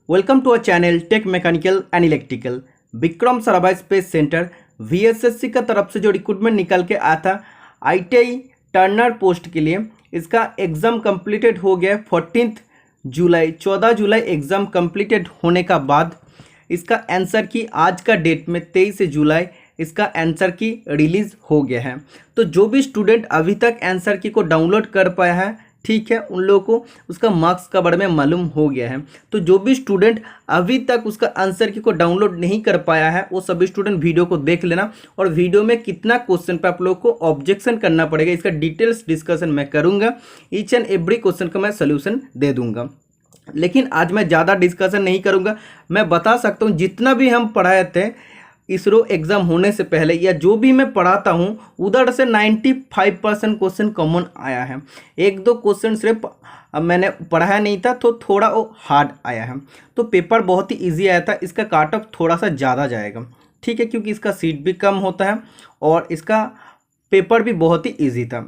Welcome to our channel tech mechanical and electrical. Vikram Sarabhai space centre VSSC का तरफ से जो रिक्रूटमेंट निकल के आया था आईटीआई टर्नर पोस्ट के लिए, इसका एग्ज़ाम कंप्लीटेड हो गया 14 जुलाई एग्ज़ाम कंप्लीटेड होने का बाद इसका आंसर की आज का डेट में 23 जुलाई इसका आंसर की रिलीज़ हो गया है। तो जो भी स्टूडेंट अभी तक आंसर की को डाउनलोड कर पाया है, ठीक है, उन लोगों को उसका मार्क्स का बारे में मालूम हो गया है। तो जो भी स्टूडेंट अभी तक उसका आंसर की को डाउनलोड नहीं कर पाया है वो सभी स्टूडेंट वीडियो को देख लेना, और वीडियो में कितना क्वेश्चन पे आप लोगों को ऑब्जेक्शन करना पड़ेगा इसका डिटेल्स डिस्कशन मैं करूँगा। ईच एंड एवरी क्वेश्चन का मैं सोल्यूशन दे दूँगा। लेकिन आज मैं ज़्यादा डिस्कशन नहीं करूँगा, मैं बता सकता हूँ जितना भी हम पढ़ाए थे इसरो एग्ज़ाम होने से पहले या जो भी मैं पढ़ाता हूँ उधर से 95% क्वेश्चन कॉमन आया है। एक दो क्वेश्चन सिर्फ मैंने पढ़ाया नहीं था तो थोड़ा वो हार्ड आया है। तो पेपर बहुत ही इजी आया था, इसका काट ऑफ थोड़ा सा ज़्यादा जाएगा, ठीक है, क्योंकि इसका सीट भी कम होता है और इसका पेपर भी बहुत ही ईजी था।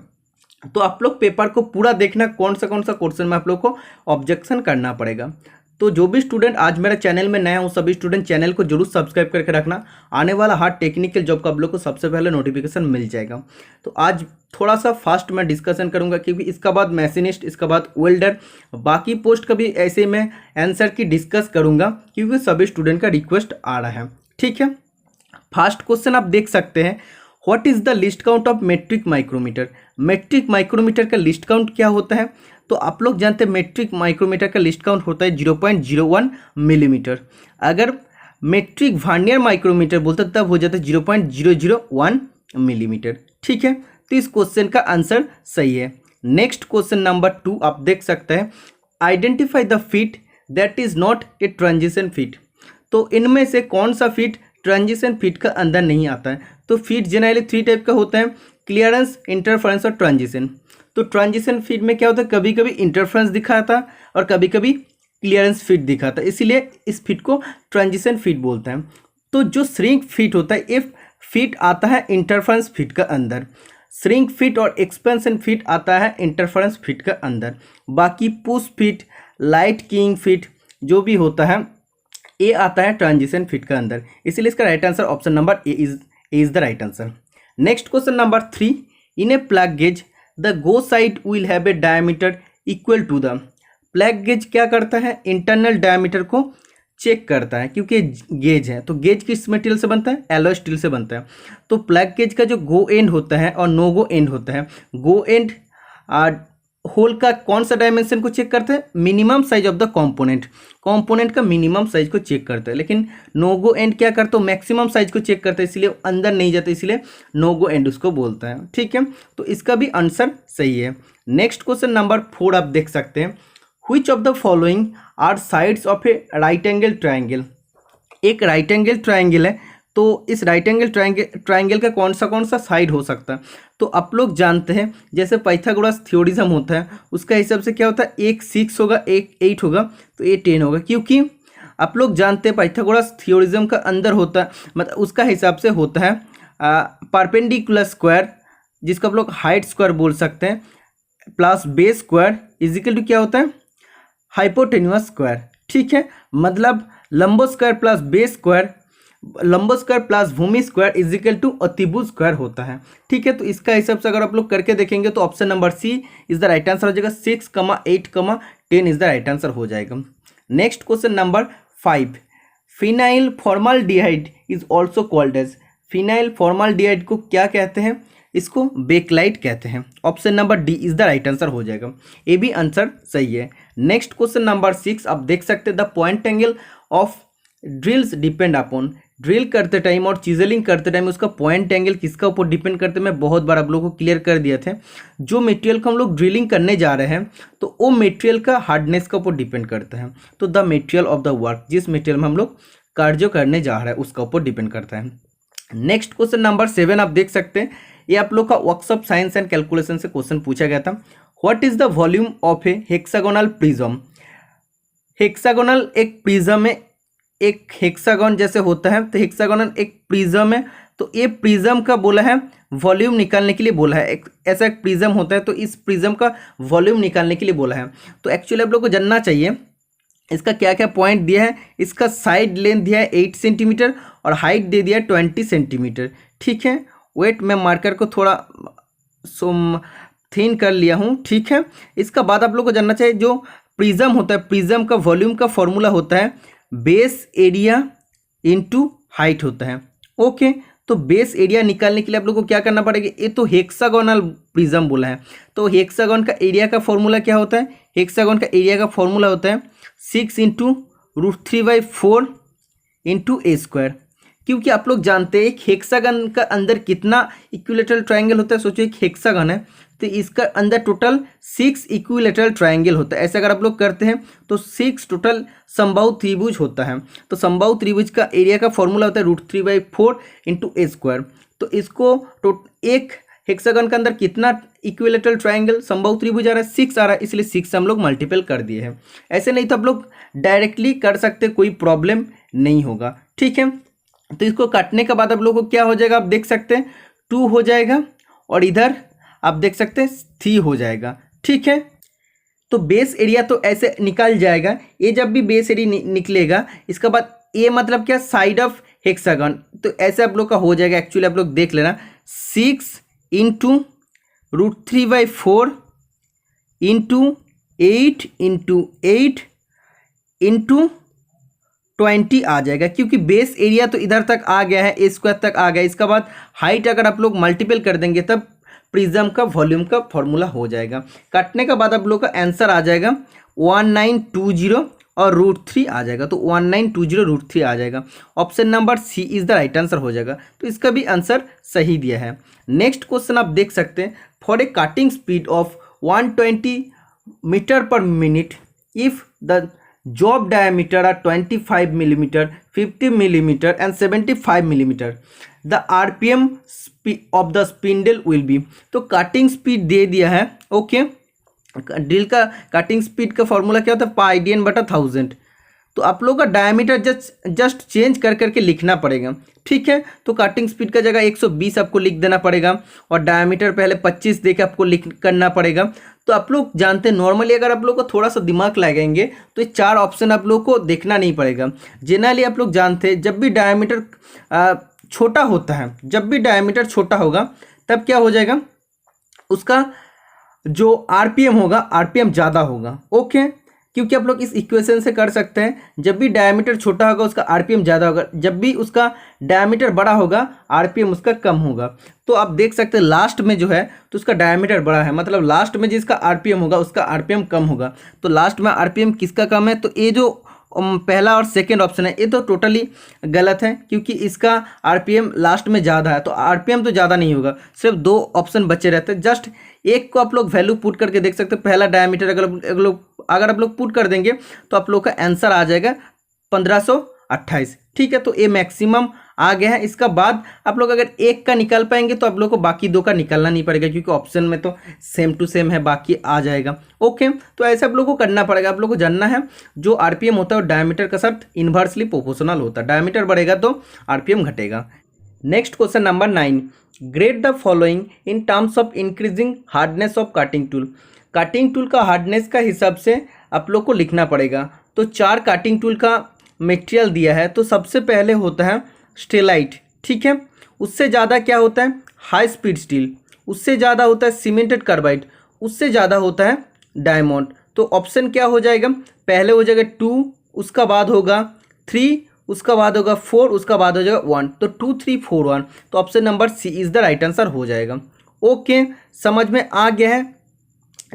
तो आप लोग पेपर को पूरा देखना, कौन सा क्वेश्चन में आप लोग को ऑब्जेक्शन करना पड़ेगा। तो जो भी स्टूडेंट आज मेरे चैनल में नया हूँ सभी स्टूडेंट चैनल को जरूर सब्सक्राइब करके रखना, आने वाला हर टेक्निकल जॉब का आप लोग को सबसे पहले नोटिफिकेशन मिल जाएगा। तो आज थोड़ा सा फास्ट मैं डिस्कशन करूंगा क्योंकि इसका बाद मैशिनिस्ट, इसका बाद वेल्डर, बाकी पोस्ट का भी ऐसे मैं आंसर की डिस्कस करूंगा क्योंकि सभी स्टूडेंट का रिक्वेस्ट आ रहा है, ठीक है। फर्स्ट क्वेश्चन आप देख सकते हैं, what is the least count of metric micrometer. Metric micrometer का लिस्ट काउंट क्या होता है? तो आप लोग जानते हैं मेट्रिक माइक्रोमीटर का लिस्ट काउंट होता है 0.01 मिलीमीटर। अगर मेट्रिक वर्नियर माइक्रोमीटर बोलते तब हो जाता है 0.001 मिलीमीटर, ठीक है। तो इस क्वेश्चन का आंसर सही है। नेक्स्ट क्वेश्चन नंबर 2 आप देख सकते हैं, identify the feet that is not a transition feet. तो इनमें से कौन सा फीट ट्रांजिशन फीट का अंदर नहीं आता है? तो फीट जनरली 3 टाइप का होता है, क्लियरेंस, इंटरफेरेंस और ट्रांजिशन। तो ट्रांजिशन फीट में क्या होता है, कभी कभी इंटरफेरेंस दिखाता और कभी कभी क्लियरेंस फीट दिखाता है, इसीलिए इस फीट को ट्रांजिशन फीट बोलते हैं। तो जो श्रिंक फीट होता है इफ फीट आता है इंटरफेरेंस फीट का अंदर, श्रिंक फीट और एक्सपेंशन फीट आता है इंटरफेरेंस फीट का अंदर। बाकी push feet, light king feet जो भी होता है ये आता है ट्रांजिशन फीट का अंदर, इसीलिए इसका right answer option number A is the right answer. Next question number 3, in a plug gauge the go side will have a diameter equal to the. Plug gauge क्या करता है, इंटरनल डायमीटर को check करता है क्योंकि gauge है। तो gauge किस मटेरियल से बनता है, एलॉय स्टील से बनता है। तो प्लग गेज का जो गो एंड होता है और नो गो एंड होता है, गो एंड होल का कौन सा डायमेंशन को चेक करते हैं, minimum size of the component का मिनिमम साइज को चेक करते हैं। लेकिन नो गो एंड क्या करते हो, मैक्सिमम साइज को चेक करते हैं, इसलिए अंदर नहीं जाते, इसलिए नो गो एंड उसको बोलता है, ठीक है। तो इसका भी आंसर सही है। नेक्स्ट क्वेश्चन नंबर 4 आप देख सकते हैं, which of the following are sides of a right angle triangle. एक राइट एंगल ट्राइंगल है, तो इस राइट एंगल ट्राइंगल का कौन सा साइड हो सकता है? तो आप लोग जानते हैं जैसे पाइथागोरस थ्योरम होता है उसका हिसाब से क्या होता है, एक 6 होगा, एक 8 होगा, तो ये 10 होगा, क्योंकि आप लोग जानते हैं पाइथागोरस थ्योरम का अंदर होता है, मतलब उसका हिसाब से होता है परपेंडिकुलर स्क्वायर, जिसको आप लोग हाइट स्क्वायर बोल सकते हैं, plus base square equal to क्या होता है, हाइपोटेन्यूस स्क्वायर, ठीक है। मतलब लंबो स्क्वायर प्लस बेस स्क्वायर, लंबो स्क्वायर प्लस भूमि स्क्वायर इजिकल टू अतिभुज स्क्वायर होता है, ठीक है। तो इसका हिसाब से अगर आप लोग करके देखेंगे तो option number C is the right answer हो जाएगा। 6, 8, 10 इज द राइट आंसर हो जाएगा। Next question number 5, phenol formaldehyde is also called as. Phenol formaldehyde को क्या कहते हैं, इसको बेकलाइट कहते हैं। Option number D is the right answer हो जाएगा, ये भी आंसर सही है। नेक्स्ट क्वेश्चन नंबर 6 आप देख सकते हैं, the point angle of drills depend upon. Drill करते टाइम और चिजलिंग करते टाइम उसका पॉइंट एंगल किसका ऊपर डिपेंड करते हैं, मैं बहुत बार आप लोगों को क्लियर कर दिया था। जो मटेरियल को हम लोग ड्रिलिंग करने जा रहे हैं तो वो मटेरियल का हार्डनेस का ऊपर डिपेंड करता है। तो the material of the work, जिस मटेरियल में हम लोग कार्य करने जा रहे हैं उसका ऊपर डिपेंड करता है। नेक्स्ट क्वेश्चन नंबर 7 आप देख सकते हैं, ये आप लोग का वर्कशॉप साइंस एंड कैलकुलेशन से क्वेश्चन पूछा गया था। What is the volume of A hexagonal prism. Hexagonal एक प्रिज्म है, एक हेक्सागन जैसे होता है, तो हेक्सागोनल एक प्रिज्म है, तो ये प्रिज्म का बोला है वॉल्यूम निकालने के लिए बोला है। ऐसा एक प्रिज्म होता है तो इस प्रिज्म का वॉल्यूम निकालने के लिए बोला है। तो एक्चुअली आप लोग को जानना चाहिए इसका क्या क्या पॉइंट दिया है, इसका साइड लेंथ दिया है 8 सेंटीमीटर और हाइट दे दिया है 20 सेंटीमीटर। ठीक है, वेट मैं मार्कर को थोड़ा थिन कर लिया हूँ। ठीक है, इसका बाद आप लोग को जानना चाहिए जो प्रिज्म होता है, प्रिज्म का वॉल्यूम का फॉर्मूला होता है बेस एरिया इनटू हाइट होता है। ओके, तो बेस एरिया निकालने के लिए आप लोग को क्या करना पड़ेगा, ये तो हेक्सागोनल प्रिज्म बोला है, तो हेक्सागोन का एरिया का फॉर्मूला क्या होता है, हेक्सागोन का एरिया का फॉर्मूला होता है 6 इंटू √3/4 इंटू ए स्क्वायर। क्योंकि आप लोग जानते हैं एक हेक्सागन का अंदर कितना इक्विलेटरल ट्रायंगल होता है, सोचो एक हेक्सागन है तो इसका अंदर टोटल 6 इक्विलेटरल ट्रायंगल होता है। ऐसे अगर आप लोग करते हैं तो 6 टोटल समबाहु त्रिभुज होता है। तो समबाहु त्रिभुज का एरिया का फॉर्मूला होता है √3/4 इंटू ए स्क्वायर। तो इसको एक हेक्सागन के अंदर कितना इक्विलेटरल ट्रायंगल समबाहु त्रिभुज आ रहा है, 6 आ रहा है, इसलिए 6 हम लोग मल्टीपल कर दिए हैं। ऐसे नहीं तो आप लोग डायरेक्टली कर सकते, कोई प्रॉब्लम नहीं होगा। ठीक है, तो इसको काटने के बाद आप लोग को क्या हो जाएगा, आप देख सकते हैं 2 हो जाएगा और इधर आप देख सकते हैं 3 हो जाएगा। ठीक है, तो बेस एरिया तो ऐसे निकल जाएगा। ये जब भी बेस एरिया निकलेगा इसके बाद ये मतलब क्या, साइड ऑफ हेक्सागन, तो ऐसे आप लोग का हो जाएगा। एक्चुअली आप लोग देख लेना 6 इंटू √3/4 इंटू 8 इंटू 8 इंटू 20 आ जाएगा, क्योंकि बेस एरिया तो इधर तक आ गया है, ए स्क्वायर तक आ गया। इसका बाद हाइट अगर आप लोग मल्टीपल कर देंगे तब प्रिज्म का वॉल्यूम का फॉर्मूला हो जाएगा। काटने के बाद आप लोग का आंसर आ जाएगा 1920 और √3 आ जाएगा। तो 1920 √3 आ जाएगा। Option number C is the right answer हो जाएगा। तो इसका भी आंसर सही दिया है। नेक्स्ट क्वेश्चन आप देख सकते हैं, for a cutting speed of 120 metre per minute if the job diameter are 25 millimeter, 50 millimeter and 75 millimeter, the RPM of the spindle will be। तो कटिंग स्पीड दे दिया है। ओके, ड्रिल का कटिंग स्पीड का formula क्या होता है, πd/1000। तो आप लोग का डायमीटर जस्ट चेंज कर करके लिखना पड़ेगा। ठीक है, तो कटिंग स्पीड का जगह 120 आपको लिख देना पड़ेगा और डायमीटर पहले 25 देके आपको लिख करना पड़ेगा। तो आप लोग जानते हैं नॉर्मली अगर आप लोग को थोड़ा सा दिमाग लगाएंगे तो ये 4 ऑप्शन आप लोग को देखना नहीं पड़ेगा। जनरली आप लोग जानते हैं जब भी डायमीटर छोटा होता है, जब भी डायमीटर छोटा होगा तब क्या हो जाएगा, उसका जो आरपीएम होगा, आरपीएम ज़्यादा होगा। ओके, क्योंकि आप लोग इस इक्वेशन से कर सकते हैं, जब भी डायमीटर छोटा होगा उसका आरपीएम ज़्यादा होगा, जब भी उसका डायमीटर बड़ा होगा आरपीएम उसका कम होगा। तो आप देख सकते हैं लास्ट में जो है तो उसका डायमीटर बड़ा है, मतलब लास्ट में जिसका आरपीएम होगा उसका आरपीएम कम होगा। तो लास्ट में आरपीएम किसका कम है, तो ये जो पहला और सेकेंड ऑप्शन है ये तो टोटली गलत है, क्योंकि इसका आरपीएम लास्ट में ज़्यादा है। तो आरपीएम तो ज़्यादा नहीं होगा, सिर्फ 2 ऑप्शन बचे रहते हैं। जस्ट एक को आप लोग वैल्यू पुट करके देख सकते हैं। पहला डायमीटर अगर आप लोग पुट कर देंगे तो आप लोग का आंसर आ जाएगा 1528। ठीक है, तो ये मैक्सिमम आ गया है। इसका बाद आप लोग अगर एक का निकाल पाएंगे तो आप लोग को बाकी 2 का निकालना नहीं पड़ेगा, क्योंकि ऑप्शन में तो सेम टू सेम है, बाकी आ जाएगा। ओके, तो ऐसे आप लोग को करना पड़ेगा। आप लोग को जानना है जो आरपीएम होता है वो डायमीटर का साथ इन्वर्सली प्रोपोर्शनल होता है। डायमीटर बढ़ेगा तो आरपीएम घटेगा। Next question number 9, grade the following in terms of increasing hardness of cutting tool. Cutting tool का हार्डनेस का हिसाब से आप लोग को लिखना पड़ेगा। तो 4 कटिंग टूल का मटेरियल दिया है। तो सबसे पहले होता है स्टेलाइट। ठीक है, उससे ज़्यादा क्या होता है हाई स्पीड स्टील, उससे ज़्यादा होता है सीमेंटेड कार्बाइड, उससे ज़्यादा होता है डायमंड। तो ऑप्शन क्या हो जाएगा, पहले हो जाएगा 2, उसका बाद होगा 3, उसका बाद होगा 4, उसका बाद हो जाएगा 1। तो 2 3 4 1। तो option number C is the right answer हो जाएगा। ओके, समझ में आ गया है।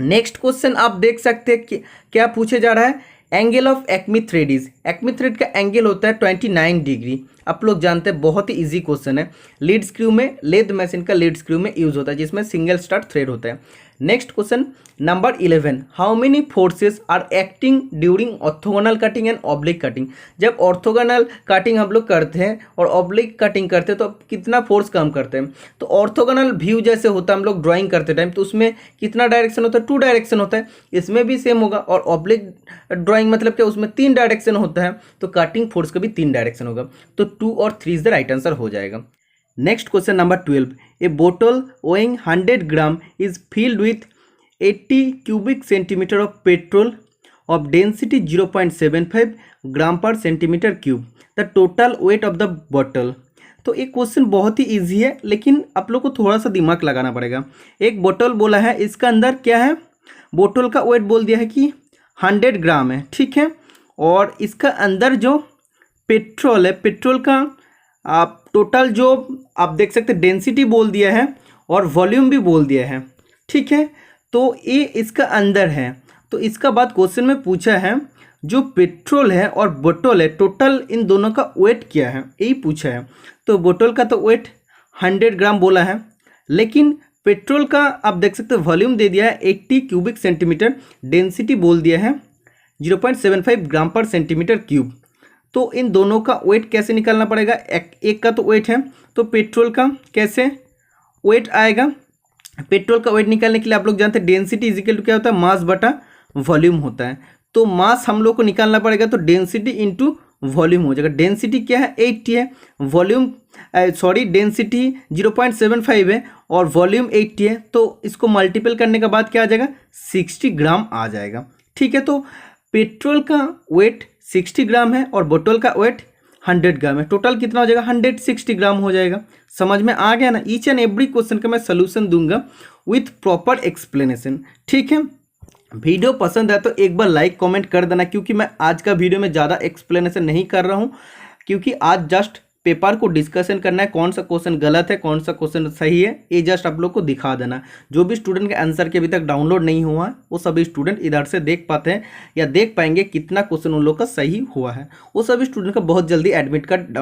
नेक्स्ट क्वेश्चन आप देख सकते हैं क्या पूछे जा रहा है, angle of acme thread is. Acme thread का एंगल होता है 29 डिग्री। आप लोग जानते हैं बहुत ही इजी क्वेश्चन है। लीड स्क्रू में, लेद मशीन का लीड स्क्रू में यूज होता है, जिसमें सिंगल स्टार्ट थ्रेड होता है। Next question number 11, how many forces are acting during orthogonal cutting and oblique cutting. जब ऑर्थोगोनल कटिंग हम लोग करते हैं और ऑब्लिक कटिंग करते हैं तो कितना फोर्स काम करते हैं। तो ऑर्थोगोनल व्यू जैसे होता है हम लोग ड्राइंग करते टाइम, तो उसमें कितना डायरेक्शन होता है, 2 डायरेक्शन होता है। इसमें भी सेम होगा। और ऑब्लिक ड्राइंग मतलब क्या, उसमें 3 डायरेक्शन होता है, तो कटिंग फोर्स का भी 3 डायरेक्शन होगा। तो 2 और 3 इज द राइट आंसर हो जाएगा। नेक्स्ट क्वेश्चन नंबर 12, ए बोतल weighing 100 gram is filled with 80 cubic centimeter of petrol of density 0.75 ग्राम पर centimetre cube, the total weight of the bottle. तो ये क्वेश्चन बहुत ही इजी है, लेकिन आप लोग को थोड़ा सा दिमाग लगाना पड़ेगा। एक बोतल बोला है, इसका अंदर क्या है, बोतल का वेट बोल दिया है कि 100 ग्राम है, ठीक है। और इसका अंदर जो पेट्रोल है, पेट्रोल का आप टोटल जो आप देख सकते हैं डेंसिटी बोल दिया है और वॉल्यूम भी बोल दिया है, ठीक है। तो ये इसका अंदर है। तो इसका बाद क्वेश्चन में पूछा है जो पेट्रोल है और बोतल है, टोटल इन दोनों का वेट क्या है, यही पूछा है। तो बोतल का तो वेट 100 ग्राम बोला है, लेकिन पेट्रोल का आप देख सकते हो वॉल्यूम दे दिया है 80 क्यूबिक सेंटीमीटर, डेंसिटी बोल दिया है 0.75 ग्राम पर सेंटीमीटर क्यूब। तो इन दोनों का वेट कैसे निकालना पड़ेगा, एक का तो वेट है, तो पेट्रोल का कैसे वेट आएगा। पेट्रोल का वेट निकालने के लिए आप लोग जानते हैं डेंसिटी इजिकल टू क्या होता है, मास बटा वॉल्यूम होता है। तो मास हम लोग को निकालना पड़ेगा, तो डेंसिटी इंटू वॉल्यूम हो जाएगा। डेंसिटी क्या है 80 है, वॉल्यूम डेंसिटी 0.75 है और वॉल्यूम 80 है, तो इसको मल्टीपल करने के बाद क्या आ जाएगा 60 ग्राम आ जाएगा, ठीक है। तो पेट्रोल का वेट 60 ग्राम है और बोतल का वेट 100 ग्राम है, टोटल कितना हो जाएगा 160 ग्राम हो जाएगा। समझ में आ गया ना। ईच एंड एवरी क्वेश्चन का मैं सोल्यूशन दूंगा विथ प्रॉपर एक्सप्लेनेशन, ठीक है। वीडियो पसंद है तो एक बार लाइक कमेंट कर देना, क्योंकि मैं आज का वीडियो में ज़्यादा एक्सप्लेनेशन नहीं कर रहा हूँ, क्योंकि आज जस्ट पेपर को डिस्कशन करना है, कौन सा क्वेश्चन गलत है कौन सा क्वेश्चन सही है, ये जस्ट आप लोग को दिखा देना। जो भी स्टूडेंट का आंसर के अभी तक डाउनलोड नहीं हुआ है वो सभी स्टूडेंट इधर से देख पाते हैं या देख पाएंगे कितना क्वेश्चन उन लोग का सही हुआ है। वो सभी स्टूडेंट का बहुत जल्दी एडमिट कार्ड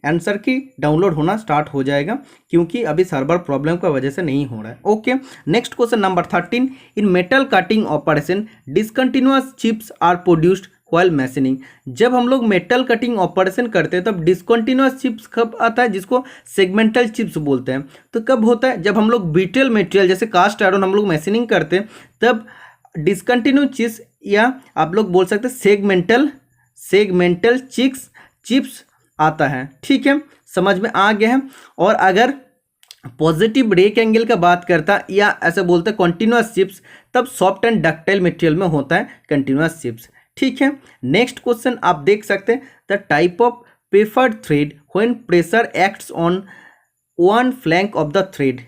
आंसर की डाउनलोड होना स्टार्ट हो जाएगा, क्योंकि अभी सर्वर प्रॉब्लम की वजह से नहीं हो रहा है। Okay, next question number 13, in metal cutting operation discontinuous chips are produced while machining. जब हम लोग मेटल कटिंग ऑपरेशन करते हैं तब डिसकंटिन्यूअस चिप्स कब आता है, जिसको सेगमेंटल चिप्स बोलते हैं। तो कब होता है, जब हम लोग ब्रिटल मटेरियल जैसे कास्ट आयरन हम लोग मैशिनिंग करते हैं तब डिसकंटिन्यू चिप्स, या आप लोग बोल सकते हैं सेगमेंटल चिप्स आता है, ठीक है। समझ में आ गया है। और अगर पॉजिटिव रेक एंगल का बात करता या ऐसे बोलते हैं कंटिन्यूअस चिप्स, तब सॉफ्ट एंड डक्टाइल मटेरियल में होता है कंटिन्यूअस चिप्स, ठीक है। नेक्स्ट क्वेश्चन आप देख सकते हैं, the type of preferred thread when pressure acts on one flank of the thread.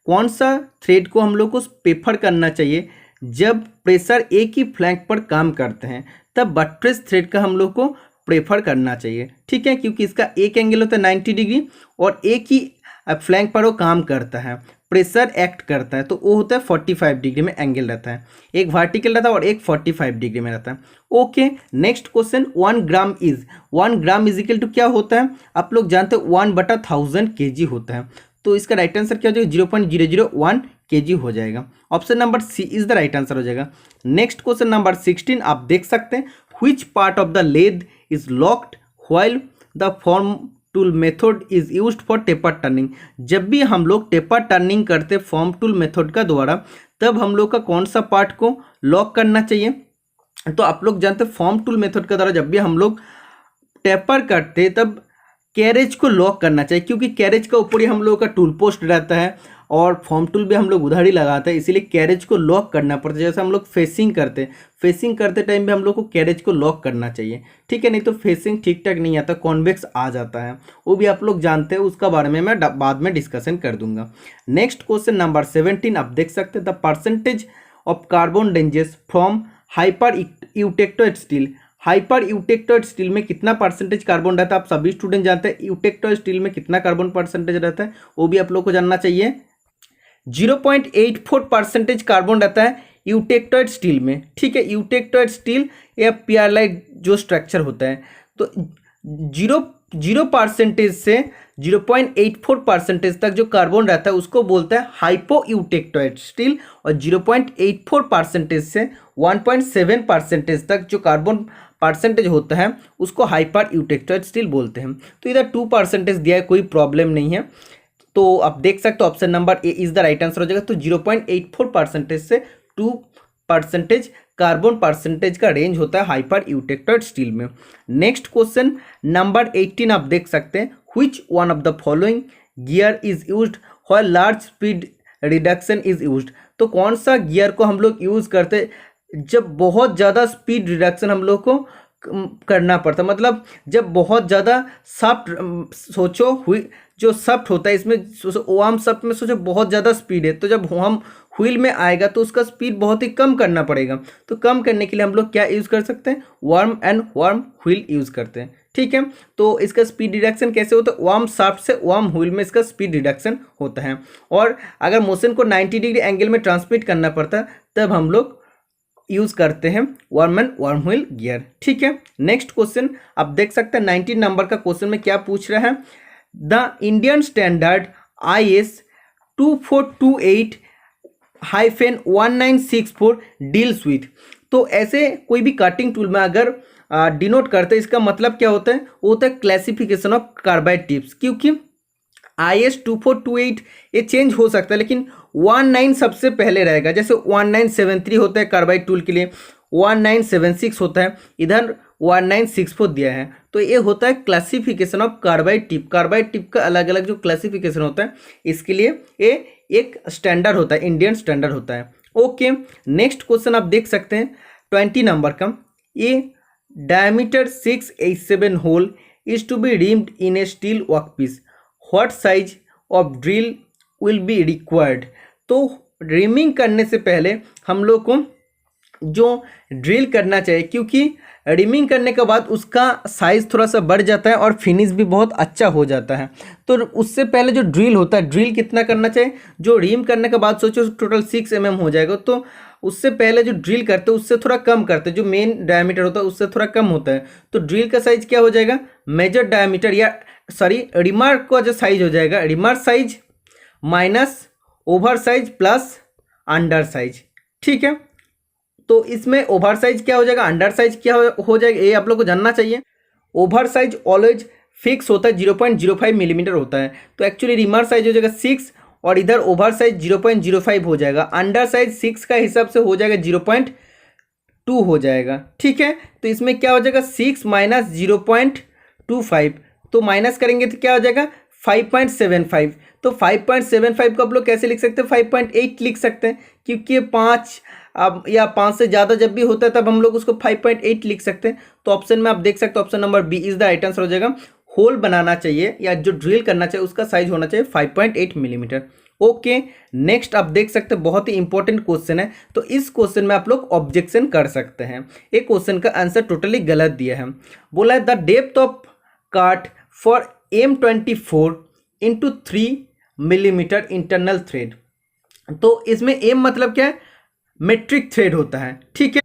कौन सा थ्रेड को हम लोग को प्रेफर करना चाहिए, जब प्रेशर एक ही फ्लैंक पर काम करते हैं तब बट्रेस थ्रेड का हम लोग को प्रेफर करना चाहिए, ठीक है। क्योंकि इसका एक एंगल होता है 90 डिग्री और एक ही फ्लैंक पर वो काम करता है, प्रेशर एक्ट करता है, तो वो होता है 45 डिग्री में एंगल रहता है, एक वर्टिकल रहता है और एक 45 डिग्री में रहता है। Okay, next question, 1 gram is equal to क्या होता है, आप लोग जानते हैं 1/1000 kg होता है। तो इसका राइट आंसर क्या हो जाएगा 0.001 kg हो जाएगा। Option number C is the right answer हो जाएगा। नेक्स्ट क्वेश्चन नंबर 16 आप देख सकते हैं, which part of the lathe is locked while the form tool method is used for taper turning. जब भी हम लोग टेपर टर्निंग करते फॉर्म टूल मेथड का द्वारा, तब हम लोग का कौन सा पार्ट को लॉक करना चाहिए। तो आप लोग जानते हैं फॉर्म टूल मेथड का द्वारा जब भी हम लोग टेपर करते तब कैरेज को लॉक करना चाहिए, क्योंकि कैरेज का ऊपर ही हम लोग का टूल पोस्ट रहता है और फॉर्म टूल भी हम लोग उधर ही लगाते हैं, इसीलिए कैरेज को लॉक करना पड़ता है। जैसे हम लोग फेसिंग करते टाइम भी हम लोग को कैरेज को लॉक करना चाहिए, ठीक है। नहीं तो फेसिंग ठीक ठाक नहीं आता, कॉन्वेक्स आ जाता है, वो भी आप लोग जानते हैं, उसका बारे में मैं बाद में डिस्कशन कर दूंगा। नेक्स्ट क्वेश्चन नंबर 17 आप देख सकते हैं, the percentage of carbon dangers from hyper eutectoid steel. Hyper eutectoid steel में कितना परसेंटेज कार्बन रहता है, आप सभी स्टूडेंट जानते हैं यूटेक्टोइड स्टील में कितना कार्बन परसेंटेज रहता है, वो भी आप लोग को जानना चाहिए। 0.84% कार्बन रहता है यूटेक्टोइड स्टील में, ठीक है। यूटेक्टोइड स्टील या पियरलाइट जो स्ट्रक्चर होता है, तो 0% से 0.84% तक जो कार्बन रहता है उसको बोलता है हाइपो यूटेक्टोइड स्टील, और 0.84% से 1.7% तक जो कार्बन परसेंटेज होता है उसको हाइपर यूटेक्टोइड स्टील बोलते हैं। तो इधर 2% दिया है, कोई प्रॉब्लम नहीं है। तो आप देख सकते हो option number A is the right answer हो जाएगा। तो 0.84% से 2% कार्बन परसेंटेज का रेंज होता है हाइपर यूटेक्टोइड स्टील में। नेक्स्ट क्वेश्चन नंबर 18 आप देख सकते हैं, which one of the following gear is used when large speed reduction is used. तो कौन सा गियर को हम लोग यूज करते जब बहुत ज़्यादा स्पीड रिडक्शन हम लोग को करना पड़ता, मतलब जब बहुत ज़्यादा सॉफ्ट, सोचो हुई जो सॉफ्ट होता है इसमें, वार्म सॉफ्ट में सोचो बहुत ज़्यादा स्पीड है, तो जब हम व्हील में आएगा तो उसका स्पीड बहुत ही कम करना पड़ेगा। तो कम करने के लिए हम लोग क्या यूज़ कर सकते हैं, warm and warm wheel use करते हैं। ठीक है, तो इसका स्पीड रिडक्शन कैसे होता है, वार्म शाफ्ट से वार्म व्हील में इसका स्पीड रिडक्शन होता है। और अगर मोशन को 90 डिग्री एंगल में ट्रांसमिट करना पड़ता है तब हम लोग यूज़ करते हैं warm and warm wheel gear. ठीक है, नेक्स्ट क्वेश्चन आप देख सकते हैं 19 नंबर का क्वेश्चन में क्या पूछ रहा है, the Indian standard IS 2428-1964 deals with. तो ऐसे कोई भी कटिंग टूल में अगर डिनोट करते हैं, इसका मतलब क्या होता है, वो होता है क्लासिफिकेशन ऑफ कार्बाइड टिप्स। क्योंकि IS 2428 ये चेंज हो सकता है, लेकिन 19 सबसे पहले रहेगा। जैसे 1973 होता है कार्बाइड टूल के लिए, 1976 होता है, इधर 1964 दिया है। तो ये होता है classification of carbide tip. Carbide tip का अलग अलग जो क्लासिफिकेशन होता है, इसके लिए ये एक स्टैंडर्ड होता है, इंडियन स्टैंडर्ड होता है। ओके, नेक्स्ट क्वेश्चन आप देख सकते हैं 20 नंबर का, ये diameter 687 hole is to be reamed in a steel workpiece, what size of drill will be required. तो रिमिंग करने से पहले हम लोग को जो ड्रिल करना चाहिए, क्योंकि रिमिंग करने के बाद उसका साइज़ थोड़ा सा बढ़ जाता है और फिनिश भी बहुत अच्छा हो जाता है। तो उससे पहले जो ड्रिल होता है, ड्रिल कितना करना चाहिए, जो रिम करने के बाद सोचो टोटल 6 mm हो जाएगा, तो उससे पहले जो ड्रिल करते हैं उससे थोड़ा कम करते हैं, जो मेन डायमीटर होता है उससे थोड़ा कम होता है। तो ड्रिल का साइज क्या हो जाएगा, मेजर डायमीटर या रिमार का जो साइज हो जाएगा, reamer size minus over size plus under size. ठीक है, तो इसमें ओवर साइज क्या हो जाएगा, अंडर साइज क्या हो जाएगा, ये आप लोग को जानना चाहिए। ओवर साइज ऑलवेज फिक्स होता है, 0.05 मिलीमीटर होता है। तो एक्चुअली रिमार साइज हो जाएगा 6 और इधर ओवर साइज 0.05 हो जाएगा। अंडर साइज 6 का हिसाब से हो जाएगा 0.2 हो जाएगा। ठीक है, तो इसमें क्या हो जाएगा 6 माइनस 0.25, तो माइनस करेंगे तो क्या हो जाएगा 5.75। तो 5.75 को आप लोग कैसे लिख सकते हैं, 5.8 लिख सकते हैं, क्योंकि 5 अब या 5 से ज़्यादा जब भी होता है तब हम लोग उसको 5.8 लिख सकते हैं। तो ऑप्शन में आप देख सकते हैं option number B is the right answer हो जाएगा। होल बनाना चाहिए या जो ड्रिल करना चाहिए उसका साइज होना चाहिए 5.8 मिलीमीटर। ओके, नेक्स्ट आप देख सकते हैं बहुत ही इंपॉर्टेंट क्वेश्चन है। तो इस क्वेश्चन में आप लोग ऑब्जेक्शन कर सकते हैं। एक क्वेश्चन का आंसर टोटली गलत दिया है, बोला है द डेप्थ ऑफ काट for M24 into 3 millimetre internal thread. तो इसमें एम मतलब क्या है, मेट्रिक थ्रेड होता है। ठीक है,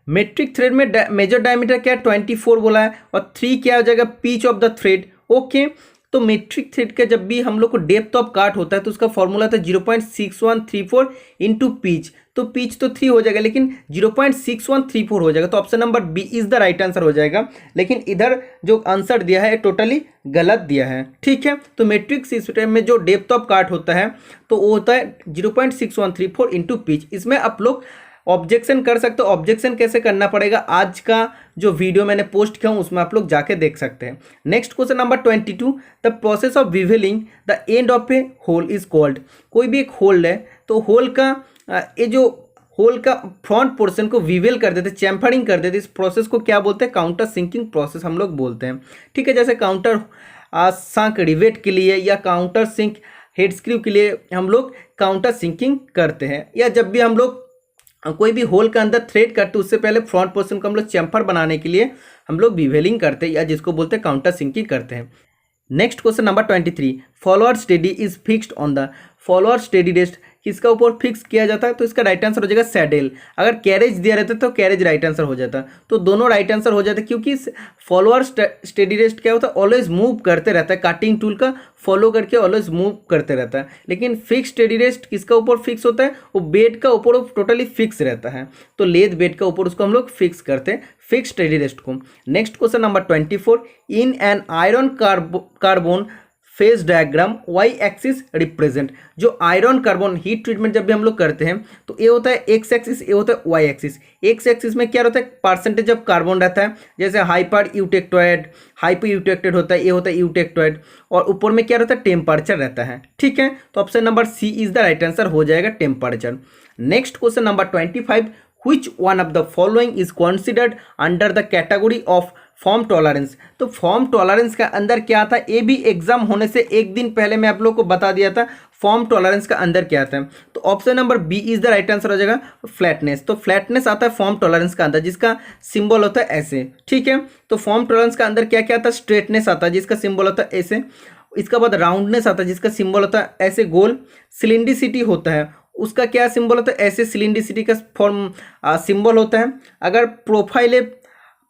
मेट्रिक थ्रेड में मेजर डायमीटर क्या है 24 बोला है, और 3 क्या हो जाएगा pitch of the thread. Okay, तो मेट्रिक थ्रेड का जब भी हम लोग को डेप्थ ऑफ काट होता है तो उसका फॉर्मूला था 0.6134 इंटू पिच। तो पिच तो 3 हो जाएगा, लेकिन 0.6134 हो जाएगा। तो option number B is the right answer हो जाएगा। लेकिन इधर जो आंसर दिया है टोटली गलत दिया है। ठीक है, तो मेट्रिक सिस्टम में जो डेप्थ ऑफ काट होता है तो वो होता है 0.6134 इंटू पिच। इसमें आप लोग ऑब्जेक्शन कर सकते हो। ऑब्जेक्शन कैसे करना पड़ेगा, आज का जो वीडियो मैंने पोस्ट किया हूँ उसमें आप लोग जाके देख सकते हैं। Next question number 22, the process of bevelling the end of a hole is called. कोई भी एक होल है तो होल का ये जो होल का फ्रंट पोर्शन को विवेल कर देते, चैम्फरिंग कर देते, इस प्रोसेस को क्या बोलते हैं, काउंटर सिंकिंग प्रोसेस हम लोग बोलते हैं। ठीक है, जैसे काउंटर सांक रिवेट के लिए या काउंटर सिंक हेड स्क्रू के लिए हम लोग काउंटर सिंकिंग करते हैं, या जब भी हम लोग कोई भी होल के अंदर थ्रेड करते हैं उससे पहले फ्रंट पोर्शन को हम लोग चैम्फर बनाने के लिए हम लोग विवेलिंग करते हैं, या जिसको बोलते हैं काउंटर सिंकिंग करते हैं। Next question number 23, follower steady is fixed on the. Follower steady rest किसका ऊपर फिक्स किया जाता है, तो इसका राइट आंसर हो जाएगा सैडल। अगर कैरेज दिया रहता तो कैरेज राइट आंसर हो जाता, तो दोनों राइट आंसर हो जाते, क्योंकि फॉलोअर स्टेडी रेस्ट क्या होता है, ऑलवेज मूव करते रहता है, कटिंग टूल का फॉलो करके ऑलवेज मूव करते रहता है। लेकिन फिक्स स्टेडी रेस्ट किसका ऊपर फिक्स होता है, वो बेड का ऊपर टोटली फिक्स रहता है। तो लेद बेड का ऊपर उसको हम लोग फिक्स करते हैं, फिक्स स्टेडी रेस्ट को। Next question number 24, in an iron carbon phase diagram Y axis represent. जो आयरन कार्बन हीट ट्रीटमेंट जब भी हम लोग करते हैं तो ये होता है एक्स एक्सिस, ये होता है वाई एक्सिस। एक्स एक्सिस में क्या रहता है, परसेंटेज ऑफ कार्बन रहता है, जैसे हाइपर यूटेक्टोइड, हाइपर यूटेक्टेड होता है, ये होता है यूटेक्टोइड, और ऊपर में क्या रहता है, टेम्परेचर रहता है। ठीक है, तो option number C is the right answer हो जाएगा temperature. Next question number 25, which one of the following is considered under the category of form tolerance. तो फॉर्म टॉलरेंस का अंदर क्या था, ये भी एग्जाम होने से एक दिन पहले मैं आप लोग को बता दिया था फॉर्म टॉलरेंस का अंदर क्या आता है। तो option number B is the right answer हो जाएगा फ्लैटनेस। तो फ्लैटनेस आता है फॉर्म टॉलरेंस का अंदर, जिसका सिंबल होता है ऐसे, ठीक है। तो फॉर्म टॉलरेंस का अंदर क्या क्या आता है, स्ट्रेटनेस आता है जिसका सिंबल होता है ऐसे, इसका बाद राउंडनेस आता है जिसका सिंबल होता है ऐसे गोल, सिलिंड्रिसिटी होता है उसका क्या सिंबल होता है ऐसे, सिलिंड्रिसिटी का फॉर्म सिंबल होता है। अगर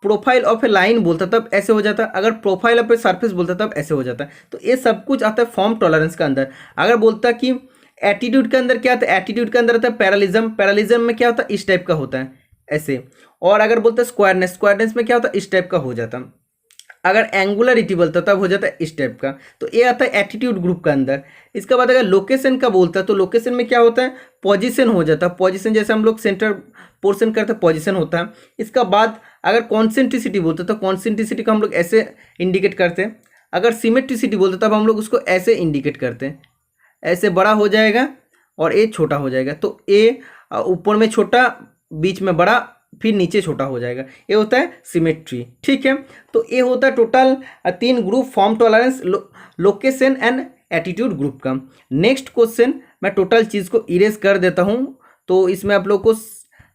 प्रोफाइल ऑफ ए लाइन बोलता तब ऐसे हो जाता है, अगर प्रोफाइल ऑफ ए सरफेस बोलता तब ऐसे हो जाता है। तो ये सब कुछ आता है फॉर्म टॉलरेंस के अंदर। अगर बोलता कि एटीट्यूड के अंदर क्या आता है, एटीट्यूड के अंदर आता है पैरालिज्म, पैरालिज्म में क्या होता है इस टाइप का होता है ऐसे। और अगर बोलता है स्क्वायरनेस, स्क्वायरनेस में क्या होता है इस टाइप का हो जाता है। अगर एंगुलरिटी बोलता तब हो जाता है इस टाइप का। तो ये आता है एटीट्यूड ग्रुप का अंदर। इसके बाद अगर लोकेशन का बोलता है तो लोकेशन में क्या होता है पोजीशन हो जाता है, पोजीशन जैसे हम लोग सेंटर पोर्शन करते हैं पोजीशन होता है। इसका बाद अगर कॉन्सेंट्रिसिटी बोलते तो कॉन्सेंट्रिसिटी को हम लोग ऐसे इंडिकेट करते हैं। अगर सिमेट्रिसिटी बोलते तब हम लोग उसको ऐसे इंडिकेट करते हैं, ऐसे बड़ा हो जाएगा और ए छोटा हो जाएगा। तो ए ऊपर में छोटा, बीच में बड़ा, फिर नीचे छोटा हो जाएगा, ये होता है सिमेट्री, ठीक है। तो ये होता है total 3 group form tolerance, location and attitude group का। नेक्स्ट क्वेश्चन मैं टोटल चीज़ को इरेज कर देता हूँ तो इसमें आप लोग को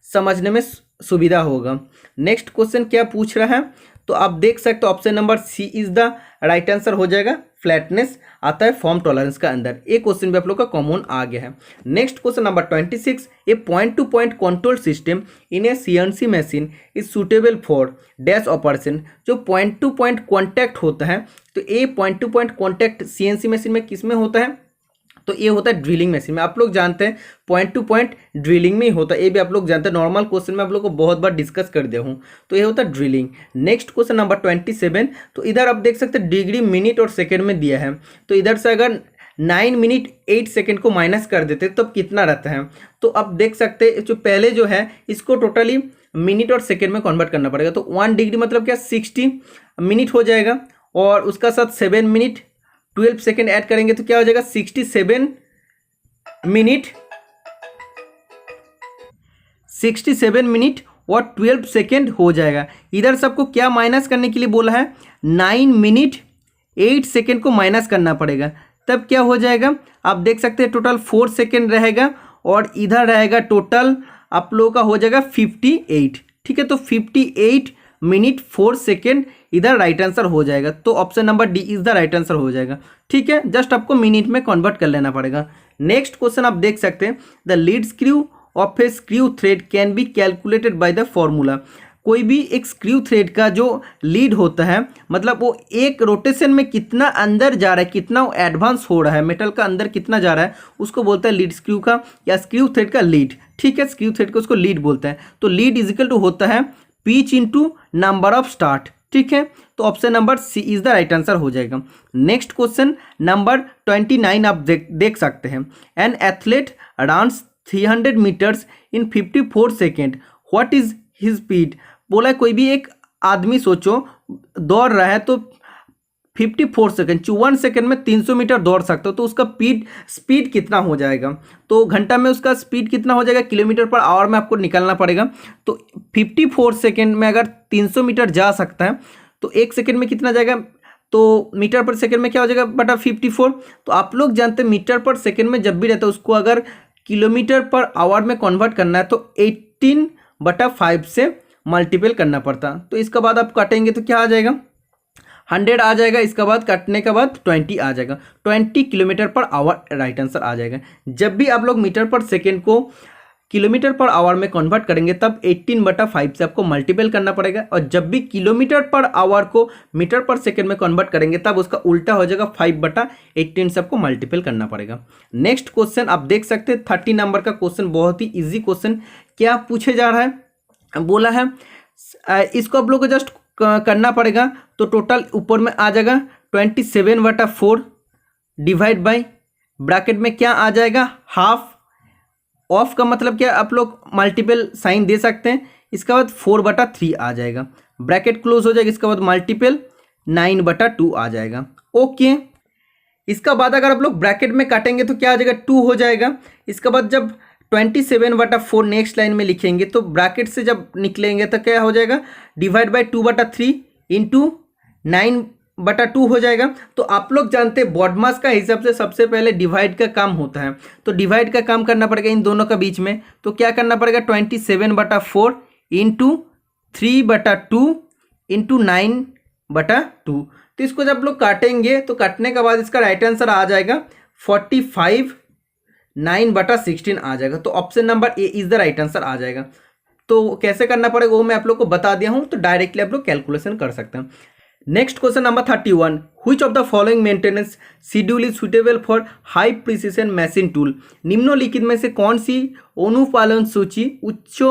समझने में सुविधा होगा। नेक्स्ट क्वेश्चन क्या पूछ रहा है तो आप देख सकते हो option number C is the right answer हो जाएगा, फ्लैटनेस आता है फॉर्म टॉलरेंस का अंदर। एक क्वेश्चन भी आप लोग का कॉमन आ गया है। Next question number 26, A point two point control system in A CNC machine is suitable for dash operation. जो पॉइंट टू पॉइंट कॉन्टैक्ट होता है तो ये point two point contact CNC machine में किस में होता है तो ये होता है ड्रिलिंग मशीन में। आप लोग जानते हैं पॉइंट टू पॉइंट ड्रिलिंग में ही होता है, ये भी आप लोग जानते हैं, नॉर्मल क्वेश्चन में आप लोग को बहुत बार डिस्कस कर दिया हूँ। तो ये होता है ड्रिलिंग। नेक्स्ट क्वेश्चन नंबर 27, तो इधर आप देख सकते हैं डिग्री मिनट और सेकेंड में दिया है। तो इधर से अगर 9 मिनट 8 सेकेंड को माइनस कर देते तब कितना रहता है। तो आप देख सकते हैं जो पहले जो है इसको टोटली मिनट और सेकेंड में कन्वर्ट करना पड़ेगा। तो 1 डिग्री मतलब क्या 60 मिनट हो जाएगा और उसका साथ 7 मिनट 12 सेकेंड ऐड करेंगे तो क्या हो जाएगा 67 मिनट, 67 मिनट और 12 सेकेंड हो जाएगा। इधर सबको क्या माइनस करने के लिए बोला है 9 मिनट 8 सेकेंड को माइनस करना पड़ेगा, तब क्या हो जाएगा आप देख सकते हैं टोटल 4 सेकेंड रहेगा और इधर रहेगा टोटल आप लोगों का हो जाएगा 58, ठीक है। तो 58 मिनट 4 सेकेंड इधर राइट आंसर हो जाएगा। तो option number D is the right answer हो जाएगा, ठीक है। जस्ट आपको मिनट में कन्वर्ट कर लेना पड़ेगा। नेक्स्ट क्वेश्चन आप देख सकते हैं the lead screw of A screw thread can be calculated by the formula. कोई भी एक स्क्रू थ्रेड का जो लीड होता है मतलब वो एक रोटेशन में कितना अंदर जा रहा है, कितना एडवांस हो रहा है, मेटल का अंदर कितना जा रहा है, उसको बोलता है लीड स्क्रू का या स्क्रू थ्रेड का लीड, ठीक है। स्क्रू थ्रेड का उसको लीड बोलते हैं। तो लीड इज इक्वल टू होता है pitch into number of start, ठीक है। तो option number C is the right answer हो जाएगा। नेक्स्ट क्वेश्चन नंबर 29 आप देख सकते हैं an athlete runs 300 metres in 54 second, what is his speed. बोला कोई भी एक आदमी सोचो दौड़ रहा है तो 54 सेकेंड 54 सेकेंड में 300 मीटर दौड़ सकते हो तो उसका स्पीड कितना हो जाएगा। तो घंटा में उसका स्पीड कितना हो जाएगा किलोमीटर पर आवर में आपको निकालना पड़ेगा। तो 54 सेकेंड में अगर 300 मीटर जा सकता है तो 1 सेकेंड में कितना जाएगा तो मीटर पर सेकेंड में क्या हो जाएगा बटा 54। तो आप लोग जानते हैं मीटर पर सेकेंड में जब भी रहता है उसको अगर किलोमीटर पर आवर में कन्वर्ट करना है तो 18/5 से मल्टीपल करना पड़ता। तो इसके बाद आप काटेंगे तो क्या आ जाएगा 100 आ जाएगा, इसके बाद काटने के बाद 20 आ जाएगा, 20 kilometre per hour right answer आ जाएगा। जब भी आप लोग मीटर पर सेकेंड को किलोमीटर पर आवर में कन्वर्ट करेंगे तब 18/5 से आपको मल्टीपल करना पड़ेगा और जब भी किलोमीटर पर आवर को मीटर पर सेकेंड में कन्वर्ट करेंगे तब उसका उल्टा हो जाएगा 5/18 से आपको मल्टीपल करना पड़ेगा। नेक्स्ट क्वेश्चन आप देख सकते हैं 30 नंबर का क्वेश्चन, बहुत ही ईजी क्वेश्चन। क्या पूछे जा रहा है बोला है इसको आप लोग को जस्ट करना पड़ेगा। तो टोटल ऊपर में आ जाएगा 27/4 डिवाइड बाय ब्रैकेट में क्या आ जाएगा हाफ, ऑफ का मतलब क्या आप लोग मल्टीपल साइन दे सकते हैं। इसके बाद 4/3 आ जाएगा, ब्रैकेट क्लोज हो जाएगा। इसके बाद मल्टीपल 9/2 आ जाएगा, ओके। इसका बाद अगर आप लोग ब्रैकेट में काटेंगे तो क्या आ जाएगा 2 हो जाएगा। इसके बाद जब 27/4 नेक्स्ट लाइन में लिखेंगे तो ब्रैकेट से जब निकलेंगे तो क्या हो जाएगा, डिवाइड बाई 2/3 इंटू 9/2 हो जाएगा। तो आप लोग जानते हैं बॉडमास का हिसाब से सबसे पहले डिवाइड का काम होता है, तो डिवाइड का काम करना पड़ेगा इन दोनों का बीच में। तो क्या करना पड़ेगा, 27/4 इंटू 3/2 इंटू 9/2। तो इसको जब लोग काटेंगे तो काटने के बाद इसका राइट आंसर आ जाएगा 45 9/16 आ जाएगा। तो option number A is the right answer आ जाएगा। तो कैसे करना पड़ेगा वो मैं आप लोग को बता दिया हूं, तो डायरेक्टली आप लोग कैलकुलेशन कर सकते हैं। Next question number 31, which of the following maintenance schedule is suitable for high precision machine tool. निम्नलिखित में से कौन सी अनुपालन सूची उच्च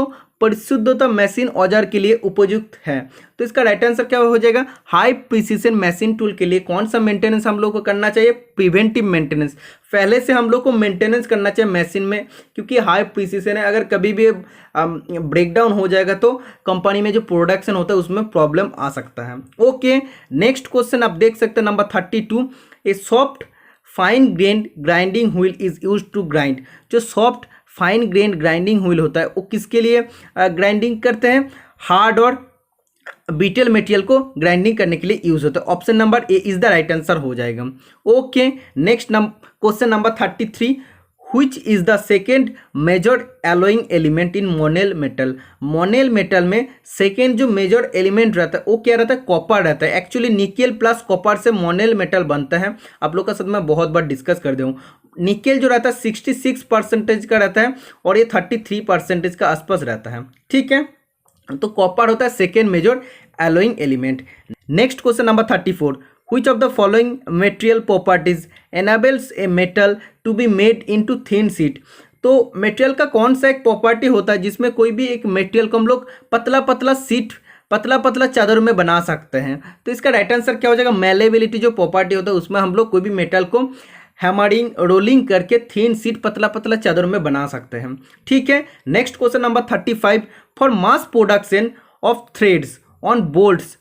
परिशुद्धता मशीन औजार के लिए उपयुक्त है। तो इसका राइट आंसर क्या हो जाएगा, हाई प्रिसिशन मशीन टूल के लिए कौन सा मेंटेनेंस हम लोग को करना चाहिए, प्रिवेंटिव मेंटेनेंस। पहले से हम लोग को मेंटेनेंस करना चाहिए मशीन में, क्योंकि हाई प्रिसिशन है, अगर कभी भी ब्रेकडाउन हो जाएगा तो कंपनी में जो प्रोडक्शन होता है उसमें प्रॉब्लम आ सकता है। ओके, नेक्स्ट क्वेश्चन आप देख सकते हैं number 32, a soft fine grained grinding wheel is use to grind. जो soft fine grain grinding wheel होता है वो किसके लिए ग्राइंडिंग करते हैं, हार्ड और बीटल मटेरियल को ग्राइंडिंग करने के लिए यूज होता है। Option number A is the right answer हो जाएगा। Okay, next question number 33, which is the second major alloying element in Monel metal. Monel metal में सेकेंड जो मेजर एलिमेंट रहता है वो क्या रहता है, कॉपर रहता है। एक्चुअली निकेल प्लस कॉपर से मोनेल मेटल बनता है, आप लोग का साथ मैं बहुत बार डिस्कस कर दूँ। निकेल जो रहता है 66% का रहता है और ये 33% का आसपास रहता है, ठीक है। तो कॉपर होता है second major alloying element. Next question number 34, which of the following material properties enables a metal to be made into thin sheet. तो मटेरियल का कौन सा एक प्रॉपर्टी होता है जिसमें कोई भी एक मटेरियल को हम लोग पतला पतला शीट, पतला पतला चादर में बना सकते हैं। तो इसका राइट आंसर क्या हो जाएगा, मेलेबिलिटी जो प्रॉपर्टी होता है उसमें हम लोग कोई भी मेटल को हैमरिंग रोलिंग करके थिन शीट पतला पतला चादर में बना सकते हैं, ठीक है। Next question number 35, for mass production of threads on bolts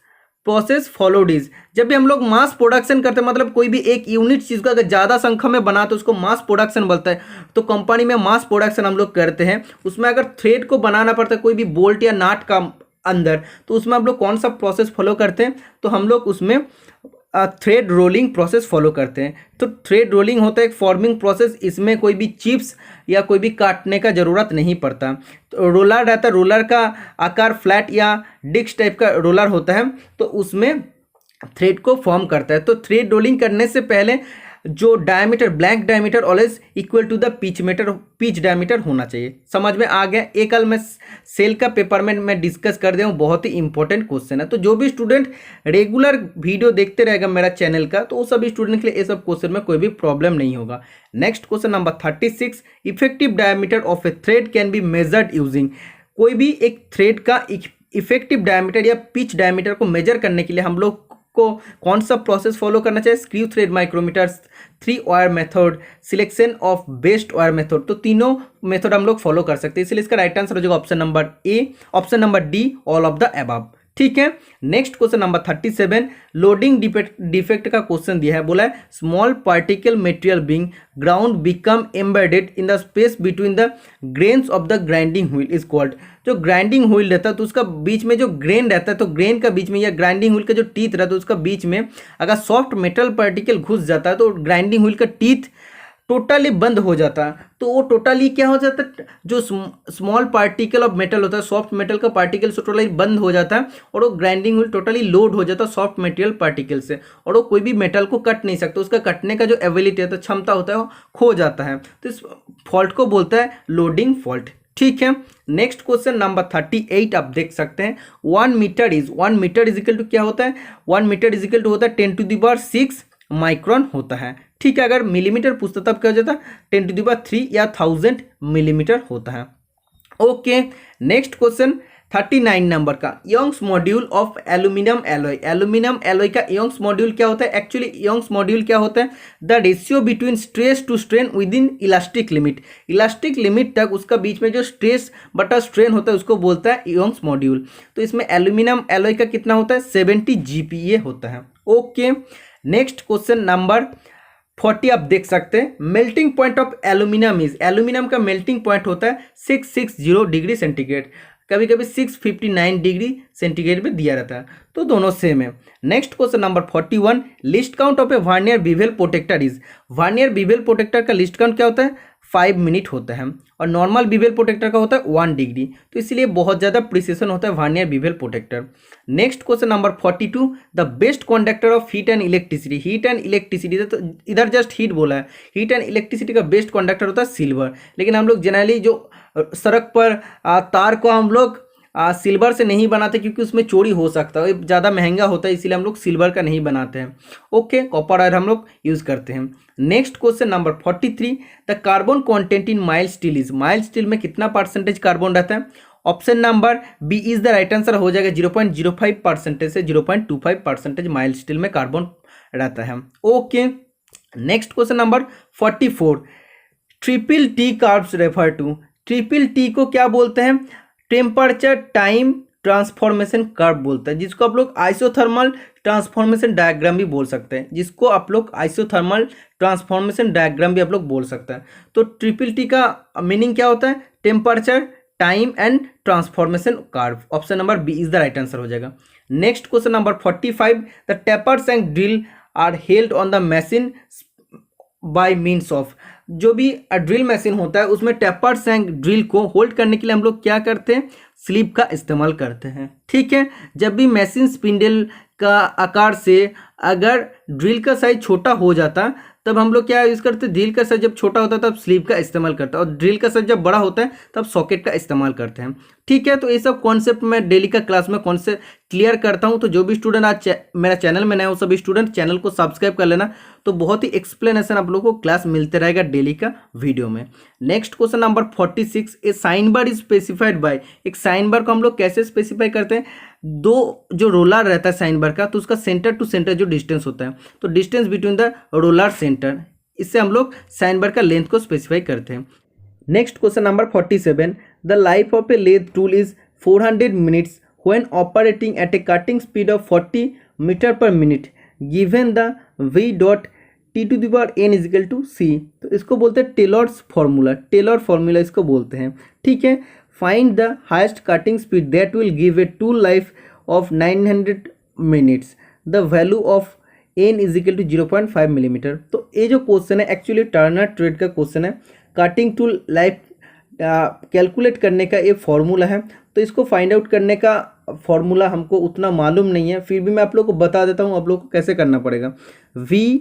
process followed is. जब भी हम लोग मास प्रोडक्शन करते हैं, मतलब कोई भी एक यूनिट चीज़ को अगर ज़्यादा संख्या में बना तो उसको मास प्रोडक्शन बोलता है। तो कंपनी में मास प्रोडक्शन हम लोग करते हैं, उसमें अगर थ्रेड को बनाना पड़ता है कोई भी बोल्ट या नाट का अंदर, तो उसमें हम लोग कौन सा प्रोसेस फॉलो करते हैं, तो हम लोग उसमें थ्रेड रोलिंग प्रोसेस फॉलो करते हैं। तो थ्रेड रोलिंग होता है एक फॉर्मिंग प्रोसेस, इसमें कोई भी चिप्स या कोई भी काटने का ज़रूरत नहीं पड़ता। तो रोलर रहता है, रोलर का आकार फ्लैट या डिस्क टाइप का रोलर होता है, तो उसमें थ्रेड को फॉर्म करता है। तो थ्रेड रोलिंग करने से पहले जो diameter, blank diameter always equal to the pitch diameter होना चाहिए। समझ में आ गया। एक कल मैं सेल का पेपर में मैं डिस्कस कर दे हूँ, बहुत ही इंपॉर्टेंट क्वेश्चन है। तो जो भी स्टूडेंट रेगुलर वीडियो देखते रहेगा मेरा चैनल का, तो वो सभी स्टूडेंट के लिए ये सब क्वेश्चन में कोई भी प्रॉब्लम नहीं होगा। Next question number 36, effective diameter of A thread can be measured using. कोई भी एक थ्रेड का इफेक्टिव डायमीटर या पिच डायमीटर को मेजर करने के लिए हम लोग को कौन सा प्रोसेस फॉलो करना चाहिए, screw thread micrometer, 3 wire method, selection of best wire method. तो तीनों मेथड हम लोग फॉलो कर सकते हैं, इसलिए इसका राइट आंसर हो जाएगा option number A, option number D, all of the above, ठीक है। Next question number 37, loading defect का क्वेश्चन दिया है, बोला है small particle material being ground become embedded in the space between the grains of the grinding wheel is called. जो grinding wheel रहता है तो उसका बीच में जो ग्रेन रहता है, तो ग्रेन का बीच में या ग्राइंडिंग व्हील का जो टीथ रहता है उसका बीच में अगर सॉफ्ट मेटल पार्टिकल घुस जाता है तो ग्राइंडिंग व्हील का टीथ टोटली बंद हो जाता है। तो वो टोटली क्या हो जाता है, जो स्मॉल पार्टिकल ऑफ मेटल होता है, सॉफ्ट मेटल का पार्टिकल से टोटली बंद हो जाता है और वो ग्राइंडिंग व्हील टोटली लोड हो जाता है सॉफ्ट मटेरियल पार्टिकल से, और वो कोई भी मेटल को कट नहीं सकता, उसका कटने का जो एबिलिटी होता है, क्षमता होता है, वो खो जाता है। तो इस फॉल्ट को बोलता है लोडिंग फॉल्ट, ठीक है। नेक्स्ट क्वेश्चन नंबर 38 आप देख सकते हैं, 1 मीटर इज इक्वल टू क्या होता है, 1 मीटर इज इक्वल टू होता है 10⁻6 माइक्रोन होता है, ठीक है। अगर मिलीमीटर पूछता तब क्या हो जाता है 10⁻3 या 1000 मिलीमीटर होता है। ओके, नेक्स्ट क्वेश्चन 39 नंबर का, Young's modulus of aluminium alloy. Aluminium alloy का यंग्स मॉड्यूल क्या होता है, एक्चुअली यंग्स मॉड्यूल क्या होता है, the ratio between stress to strain within elastic limit. Elastic limit तक उसका बीच में जो स्ट्रेस बटा स्ट्रेन होता है उसको बोलता है यंग्स मॉड्यूल। तो इसमें एल्यूमिनियम एलॉय का कितना होता है 70 GPa होता है। ओके, नेक्स्ट क्वेश्चन नंबर 40 आप देख सकते हैं। Melting point of aluminium is, aluminium का मेल्टिंग पॉइंट होता है 660 डिग्री सेंटीग्रेड, कभी कभी 659 डिग्री सेंटीग्रेड में दिया रहता है, तो दोनों सेम है। Next question number 41, least count of a vernier bevel protractor is, vernier bevel protractor का लिस्ट काउंट क्या होता है 5 मिनट होता है, और नॉर्मल बीवेल प्रोटेक्टर का होता है 1 डिग्री, तो इसलिए बहुत ज़्यादा प्रिसिशन होता है vernier bevel protractor. Next question number 42, the best conductor of heat and electricity, heat and electricity, तो इधर जस्ट हीट बोला है, हीट एंड इलेक्ट्रिसिटी का बेस्ट कंडक्टर होता है सिल्वर, लेकिन हम लोग जनरली जो सड़क पर तार को हम लोग सिल्वर से नहीं बनाते क्योंकि उसमें चोरी हो सकता है, ज़्यादा महंगा होता है, इसीलिए हम लोग सिल्वर का नहीं बनाते हैं। ओके, कॉपर आयर हम लोग यूज़ करते हैं। Next question number 43, the carbon content in mild steel is, mild steel में कितना परसेंटेज कार्बन रहता है? Option number B is the right answer हो जाएगा, 0.05% से 0.25% माइल्ड स्टील में कार्बन रहता है। Okay, next question number 44, triple T curves refer to, triple T को क्या बोलते हैं? टेम्परेचर टाइम ट्रांसफॉर्मेशन कर्व बोलते हैं, जिसको आप लोग आइसोथर्मल ट्रांसफॉर्मेशन डायग्राम भी बोल सकते हैं, जिसको आप लोग आइसोथर्मल ट्रांसफॉर्मेशन डायग्राम भी आप लोग बोल सकते हैं। तो ट्रिपल टी का मीनिंग क्या होता है? Temperature time and transformation curve. Option number B is the right answer हो जाएगा। Next question number 45, the tapers and drill are held on the machine by means of, जो भी ड्रिल मशीन होता है उसमें टेपर्स एंड ड्रिल को hold करने के लिए हम लोग क्या करते हैं? स्लीप का इस्तेमाल करते हैं। ठीक है, जब भी मशीन स्पिंडल का आकार से अगर ड्रिल का साइज छोटा हो जाता तब हम लोग क्या यूज़ करते हैं? ड्रिल का साइज जब छोटा होता है तब स्लीप का इस्तेमाल करते हैं, और ड्रिल का साइज जब बड़ा होता है तब सॉकेट का इस्तेमाल करते हैं। ठीक है, तो ये सब कॉन्सेप्ट मैं डेली का क्लास में कॉन्सेप्ट क्लियर करता हूँ। तो जो भी स्टूडेंट आज मेरा चैनल में नए हो, सभी स्टूडेंट चैनल को सब्सक्राइब कर लेना, तो बहुत ही एक्सप्लेनेशन आप लोगों को क्लास मिलते रहेगा डेली का वीडियो में। Next question number 46, A sign bar is specified by, एक साइन बार को हम लोग कैसे स्पेसिफाई करते हैं? दो जो रोलर रहता है साइन बार का, तो उसका सेंटर टू सेंटर जो डिस्टेंस होता है, तो distance between the roller centre, इससे हम लोग साइन बार का लेंथ को स्पेसिफाई करते हैं। Next question number 47, the life of a lathe tool is 400 minutes when operating at a cutting speed of 40 metre per minute, given the v dot T to the power n is equal to c, तो इसको बोलते हैं Taylor's formula, Taylor formula इसको बोलते हैं। ठीक है, find the highest cutting speed that will give a tool life of 900 minutes, the value of n is equal to 0.5 millimetre. तो ये जो क्वेश्चन है एक्चुअली टर्नर ट्रेड का क्वेश्चन है, कटिंग टूल लाइफ कैलकुलेट करने का ये फॉर्मूला है, तो इसको फाइंड आउट करने का फॉर्मूला हमको उतना मालूम नहीं है, फिर भी मैं आप लोग को बता देता हूँ आप लोग को कैसे करना पड़ेगा। v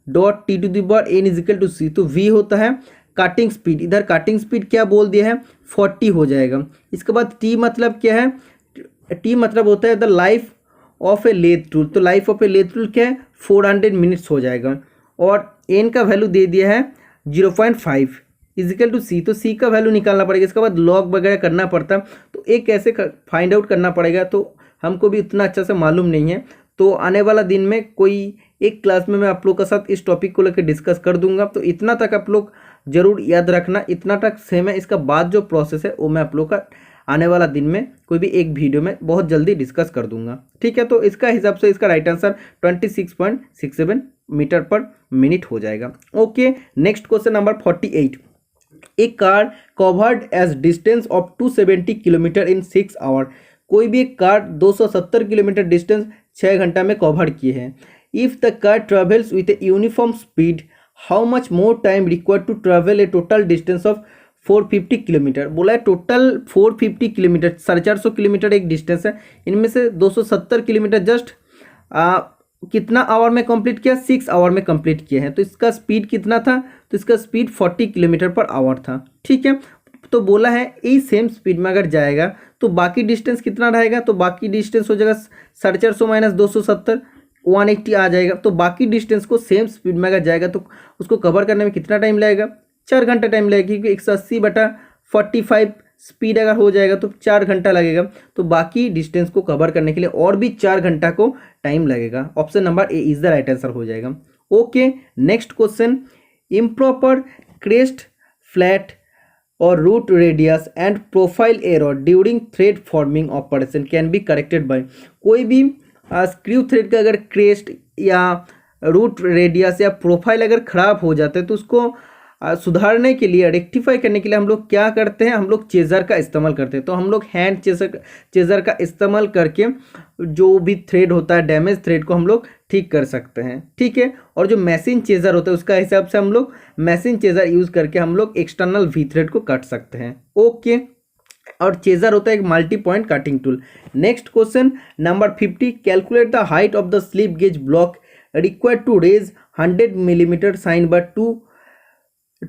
dot T to the power n is equal to c, तो v होता है कटिंग स्पीड, इधर कटिंग स्पीड क्या बोल दिया है 40 हो जाएगा। इसके बाद t मतलब क्या है? t मतलब होता है the life of a lathe tool, तो life of a lathe tool क्या है 400 मिनट्स हो जाएगा, और n का वैल्यू दे दिया है 0.5 इजिकल टू c, तो c का वैल्यू निकालना पड़ेगा। इसके बाद लॉग वगैरह करना पड़ता, तो एक कैसे फाइंड आउट करना पड़ेगा, तो हमको भी उतना अच्छा से मालूम नहीं है। तो आने वाला दिन में कोई एक क्लास में मैं आप लोग के साथ इस टॉपिक को लेकर डिस्कस कर दूंगा, तो इतना तक आप लोग जरूर याद रखना, इतना तक सेम है। इसका बाद जो प्रोसेस है वो मैं आप लोग का आने वाला दिन में कोई भी एक वीडियो में बहुत जल्दी डिस्कस कर दूंगा। ठीक है, तो इसका हिसाब से इसका right answer 26.67 metre per minute हो जाएगा। Okay, next question number 48, a car covered as distance of 270 kilometre in 6 hour, कोई भी एक कार 270 किलोमीटर डिस्टेंस 6 घंटा में कवर किए हैं। If the car travels with a uniform speed, how much more time required to travel a total distance of 450 kilometre. बोला है total 450 kilometre, 450 kilometre एक डिस्टेंस है, इनमें से 270 किलोमीटर जस्ट कितना आवर में कंप्लीट किया? 6 आवर में कंप्लीट किए हैं। तो इसका स्पीड कितना था? तो इसका स्पीड 40 किलोमीटर पर आवर था। ठीक है, तो बोला है यही सेम स्पीड में अगर जाएगा तो बाकी डिस्टेंस कितना रहेगा? तो बाकी डिस्टेंस हो जाएगा 450 माइनस 270, 180 आ जाएगा। तो बाकी डिस्टेंस को सेम स्पीड में अगर जाएगा तो उसको कवर करने में कितना टाइम लगेगा? 4 घंटा टाइम लगेगा, क्योंकि 180/45 स्पीड अगर हो जाएगा तो 4 घंटा लगेगा। तो बाकी डिस्टेंस को कवर करने के लिए और भी 4 घंटा को टाइम लगेगा। Option number A is the right answer हो जाएगा। Okay, next question, improper crest flat और root radius and profile error during thread forming operation can be corrected by, कोई भी स्क्रू थ्रेड का अगर क्रेस्ट या रूट रेडियस या profile अगर ख़राब हो जाता है तो उसको सुधारने के लिए, रेक्टिफाई करने के लिए हम लोग क्या करते हैं, हम लोग चेज़र का इस्तेमाल करते हैं। तो हम लोग हैंड चेज़र का इस्तेमाल करके जो भी थ्रेड होता है, डैमेज थ्रेड को हम लोग ठीक कर सकते हैं, ठीक है। और जो मशीन चेज़र होता है उसका हिसाब से हम लोग मशीन चेज़र यूज़ करके हम लोग एक्सटर्नल वी थ्रेड को काट सकते हैं, ओके। और चेज़र होता है एक multi point cutting tool. Next question number 50, calculate the height of the slip gauge block required to raise 100 millimetre sine bar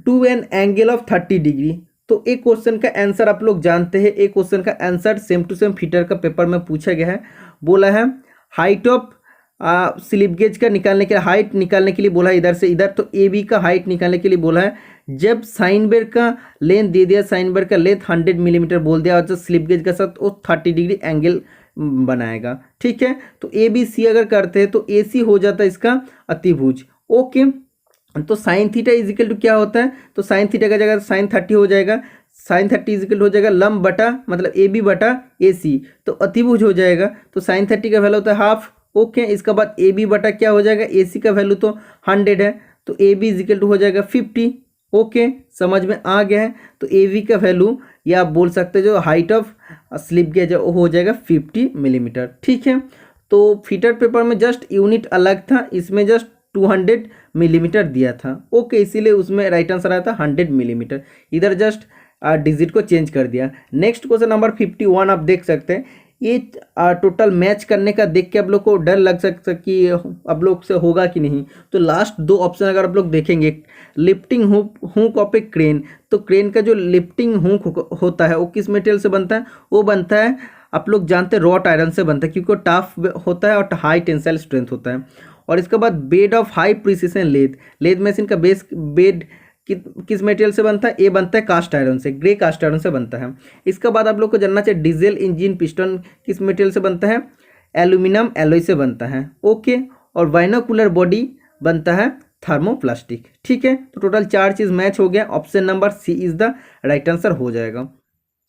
to an angle of 30 degree. तो एक क्वेश्चन का आंसर आप लोग जानते हैं, एक क्वेश्चन का answer same to same fitter का पेपर में पूछा गया है। बोला है हाइट ऑफ स्लिप गेज का निकालने के लिए, हाइट निकालने के लिए बोला है इधर से इधर, तो ए बी का हाइट निकालने के लिए बोला है। जब साइन बेर का लेंथ दे दिया, साइन बेर का लेंथ 100 मिलीमीटर बोल दिया और जो स्लिप गेज का साथ वो 30 डिग्री एंगल बनाएगा, ठीक है। तो ए बी सी अगर करते हैं तो ए सी हो जाता है इसका अतिभुज, ओके। तो sine theta is equal to क्या होता है, तो साइन थीटा का जगह साइन 30 हो जाएगा, साइन 30 इज इक्वल हो जाएगा लंब बटा मतलब ए बी बटा ए सी, तो अतिभुज हो जाएगा। तो साइन 30 का वैल्यू होता है हाफ, ओके। इसके बाद ए बी बटा क्या हो जाएगा, ए सी का वैल्यू तो 100 है, तो A B is equal to हो जाएगा 50, ओके। समझ में आ गया है। तो ए वी का वैल्यू या आप बोल सकते हैं जो हाइट ऑफ स्लिप गेज हो जाएगा 50 मिलीमीटर, ठीक है। तो फिटर पेपर में जस्ट यूनिट अलग था, इसमें जस्ट 200 मिलीमीटर दिया था, ओके। इसीलिए उसमें राइट आंसर आया था 100 मिलीमीटर, इधर जस्ट डिजिट को चेंज कर दिया। नेक्स्ट क्वेश्चन नंबर 51 आप देख सकते हैं। ये टोटल मैच करने का देख के आप लोग को डर लग सकता कि आप लोग से होगा कि नहीं। तो लास्ट दो ऑप्शन अगर आप लोग देखेंगे, lifting hook of A crane, तो क्रेन का जो लिफ्टिंग हुक होता है वो किस मटेरियल से बनता है, वो बनता है आप लोग जानते हैं रॉट आयरन से बनता है, क्योंकि वो टफ होता है और हाई टेंसाइल स्ट्रेंथ होता है। और इसके बाद bed of high precision lathe machine का बेड किस मटेरियल से बनता है, ये बनता है कास्ट आयरन से, ग्रे कास्ट आयरन से बनता है। इसके बाद आप लोग को जानना चाहिए डीजल इंजन पिस्टन किस मटेरियल से बनता है, एल्यूमिनियम एलॉय से बनता है, ओके। और बाइनोकुलर बॉडी बनता है थर्मोप्लास्टिक, ठीक है। तो टोटल 4 चीज़ मैच हो गया, option number C is the right answer हो जाएगा।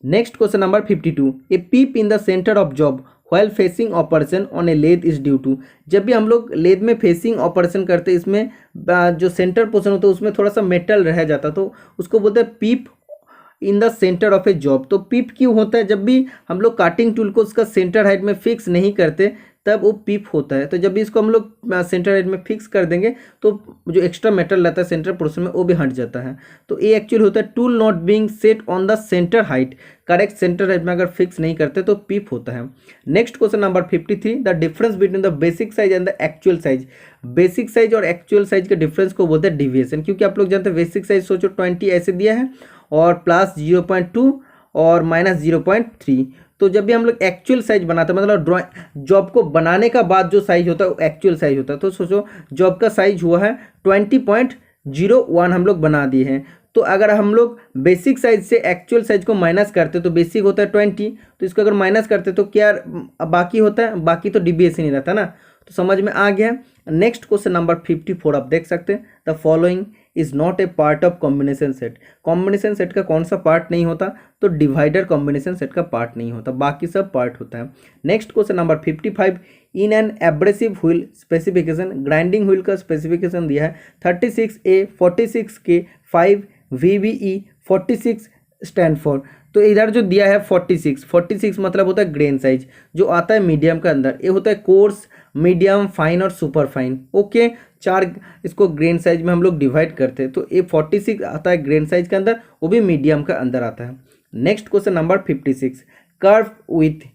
Next question number 52, a peep in the centre of job while facing operation on a lathe is due to. जब भी हम लोग लेथ में फेसिंग ऑपरेशन करते हैं, इसमें जो सेंटर पोर्शन होता है उसमें थोड़ा सा मेटल रह जाता, तो उसको बोलते हैं pip in the centre of a job. तो पीप क्यों होता है, जब भी हम लोग काटिंग टूल को उसका सेंटर हाइट में फिक्स नहीं करते तब वो पीप होता है। तो जब भी इसको हम लोग सेंटर हाइट में फिक्स कर देंगे तो जो एक्स्ट्रा मेटल रहता है सेंटर पोर्शन में वो भी हट जाता है। तो ये एक्चुअली होता है tool not being set on the centre height, correct centre height में अगर फिक्स नहीं करते तो पीप होता है। Next question number 53, the difference between the basic size and the actual size. Basic size और एक्चुअल साइज के डिफरेंस को बोलते हैं डिविएशन, क्योंकि आप लोग जानते हैं बेसिक साइज सोचो 20 ऐसे दिया है और प्लस 0.2 और माइनस 0.3। तो जब भी हम लोग एक्चुअल साइज बनाते हैं, मतलब ड्राइंग जॉब को बनाने का बाद जो साइज होता है वो एक्चुअल साइज होता है। तो सोचो जॉब का साइज हुआ है 20.01 हम लोग बना दिए हैं। तो अगर हम लोग बेसिक साइज से एक्चुअल साइज को माइनस करते तो बेसिक होता है 20, तो इसको अगर माइनस करते तो क्या बाकी होता है, बाकी तो डिविएशन ही रहता है ना। तो समझ में आ गया। नेक्स्ट क्वेश्चन नंबर 54 आप देख सकते हैं, the following is not a part of combination set. Combination set का कौन सा पार्ट नहीं होता, तो डिवाइडर कॉम्बिनेशन सेट का पार्ट नहीं होता, बाकी सब पार्ट होता है। Next question number 55, in an abrasive wheel specification, grinding wheel का स्पेसिफिकेशन दिया है 36A 46K 5 VBE 46 stand for. तो इधर जो दिया है 46 मतलब होता है ग्रेन साइज जो आता है मीडियम के अंदर, ये होता है कोर्स, मीडियम, फाइन और सुपर फाइन, ओके। 4 इसको ग्रेन साइज में हम लोग डिवाइड करते हैं। तो ये 46 आता है ग्रेन साइज के अंदर, वो भी मीडियम का अंदर आता है। Next question number 56, curve with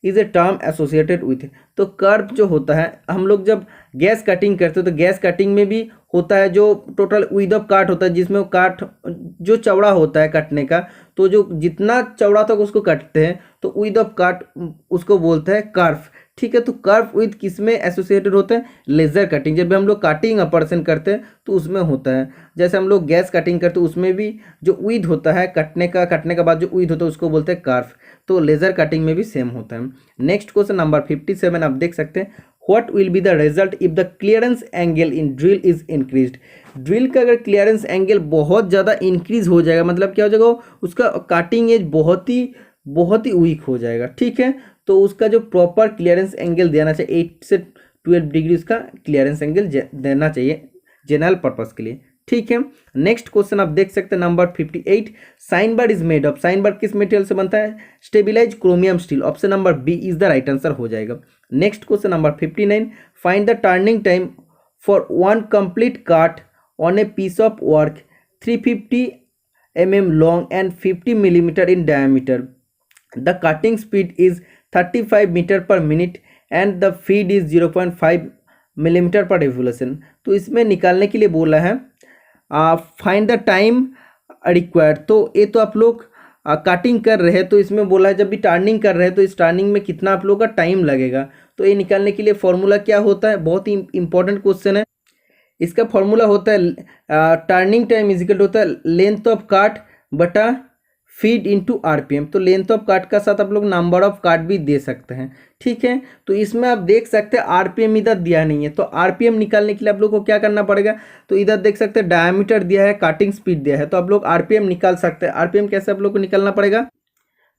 is a term associated with. तो कर्व जो होता है, हम लोग जब गैस कटिंग करते हैं तो गैस कटिंग में भी होता है जो टोटल विथ ऑफ काट होता है, जिसमें वो काट जो चौड़ा होता है कटने का, तो जो जितना चौड़ा तक उसको कटते हैं तो विथ ऑफ काट उसको बोलते हैं कर्व, ठीक है। तो कर्व विथ किस में एसोसिएटेड होता है, लेजर कटिंग। जब भी हम लोग कटिंग ऑपरेशन करते हैं तो उसमें होता है। जैसे हम लोग गैस कटिंग करते हैं उसमें भी जो विथ होता है कटने का बाद जो विथ होता है उसको बोलते हैं कर्व। तो लेजर कटिंग में भी सेम होता है। नेक्स्ट क्वेश्चन नंबर 57 आप देख सकते हैं, what will be the result if the clearance angle in drill is increased. Drill का अगर क्लियरेंस एंगल बहुत ज़्यादा इंक्रीज हो जाएगा, मतलब क्या हो जाएगा, उसका काटिंग एज बहुत ही वीक हो जाएगा, ठीक है। तो उसका जो प्रॉपर क्लियरेंस एंगल देना चाहिए 8 से 12 डिग्री उसका क्लियरेंस एंगल देना चाहिए जनरल पर्पस के लिए। ठीक है, नेक्स्ट क्वेश्चन आप देख सकते हैं number 58, sine bar is made of, sine bar किस मटेरियल से बनता है, stabilised chromium steel, option number B is the right answer हो जाएगा। Next question number 59, find the turning time for one complete cut on a piece of work 350 mm long and 50 mm in diameter. The cutting speed is 35 meter per minute and the feed is 0.5 millimetre पर revolution. तो इसमें निकालने के लिए बोला है find the time required. तो ये तो आप लोग कटिंग कर रहे हैं, तो इसमें बोला है जब भी टर्निंग कर रहे हैं तो इस टर्निंग में कितना आप लोगों का टाइम लगेगा। तो ये निकालने के लिए फॉर्मूला क्या होता है, बहुत ही इंपॉर्टेंट क्वेश्चन है। इसका फॉर्मूला होता है टर्निंग टाइम इजिकल होता है लेंथ ऑफ काट बटा फीड इनटू आरपीएम। तो लेंथ ऑफ काट का साथ आप लोग नंबर ऑफ काट भी दे सकते हैं। ठीक है, तो इसमें आप देख सकते हैं आरपीएम इधर दिया नहीं है, तो आरपीएम निकालने के लिए आप लोग को क्या करना पड़ेगा, तो इधर देख सकते हैं डायमीटर दिया है, काटिंग स्पीड दिया है, तो आप लोग आरपीएम निकाल सकते हैं। आरपीएम कैसे आप लोग को निकालना पड़ेगा,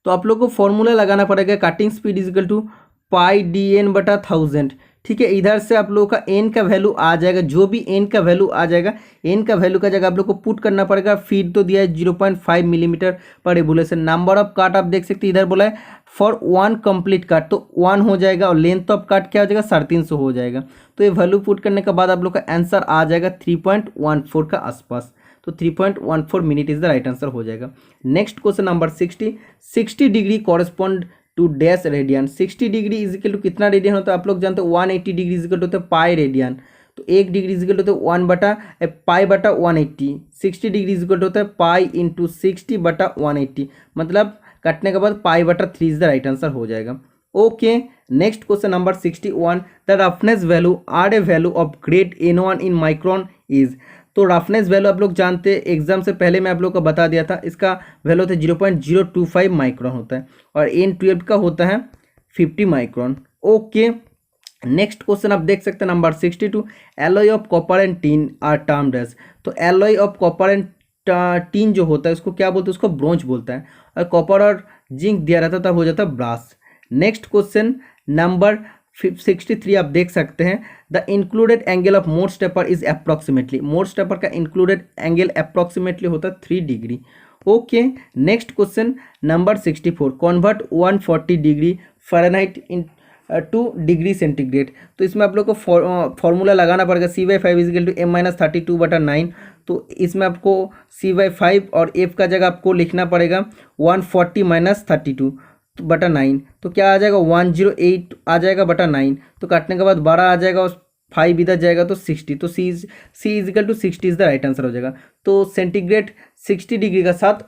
तो आप लोग को फॉर्मूला लगाना पड़ेगा cutting speed is equal to pi D N बटा 1000। ठीक है, इधर से आप लोगों का एन का वैल्यू आ जाएगा, जो भी एन का वैल्यू आ जाएगा, एन का वैल्यू का जगह आप लोग को पुट करना पड़ेगा। फीड तो दिया है 0.5 मिलीमीटर पर रेवोल्यूशन। नंबर ऑफ काट आप देख सकते हैं इधर बोला है फॉर वन कंप्लीट काट, तो 1 हो जाएगा और लेंथ ऑफ काट क्या हो जाएगा 350 हो जाएगा। तो ये वैल्यू पुट करने के बाद आप लोग का आंसर आ जाएगा 3.14 का आसपास। तो 3.14 minute is the right answer हो जाएगा। Next question number 60 degree correspond to dash radian. 60 degree is equal to कितना रेडियन होता है आप लोग जानते हो, 180 डिग्री इजिकल होता है पाई रेडियन। तो 1 डिग्री इजिकल होता है 1 बटा पाई बटा 180। 60 डिग्री इजिकल होता है पाई इंटू 60 बटा 180, मतलब कटने के बाद पाई बटा 3 इज द राइट आंसर हो जाएगा। Okay, next question number 61, the roughness value R A value of grade N1 in micron is. तो रफनेस वैल्यू आप लोग जानते हैं, एग्जाम से पहले मैं आप लोग को बता दिया था, इसका वैल्यू होता है 0.025 माइक्रोन होता है और N12 का होता है 50 माइक्रोन। ओके, नेक्स्ट क्वेश्चन आप देख सकते हैं number 62, alloy of copper and tin are termed as. तो alloy of copper and tin जो होता है उसको क्या बोलते हैं, उसको ब्रोंज बोलता है, और कॉपर और जिंक दिया रहता तब हो जाता है ब्रास। नेक्स्ट क्वेश्चन नंबर 63 आप देख सकते हैं, the included angle of Morse taper is approximately. Morse taper का इंक्लूडेड एंगल अप्रॉक्सीमेटली होता है 3 degree. Okay, next question number 64, convert 140 degree Fahrenheit into degree centigrade. तो इसमें आप लोग को फॉर्मूला लगाना पड़ेगा C/5 इजिकल टू M-32/9। तो इसमें आपको C/5 और F का जगह आपको लिखना पड़ेगा 140 - 32 बटा 9। तो क्या आ जाएगा 108 आ जाएगा बटा 9। तो काटने के बाद 12 आ जाएगा और 5 इधर जाएगा तो 60। तो C is equal to 60 is the right answer हो जाएगा। तो सेंटीग्रेड 60 डिग्री का साथ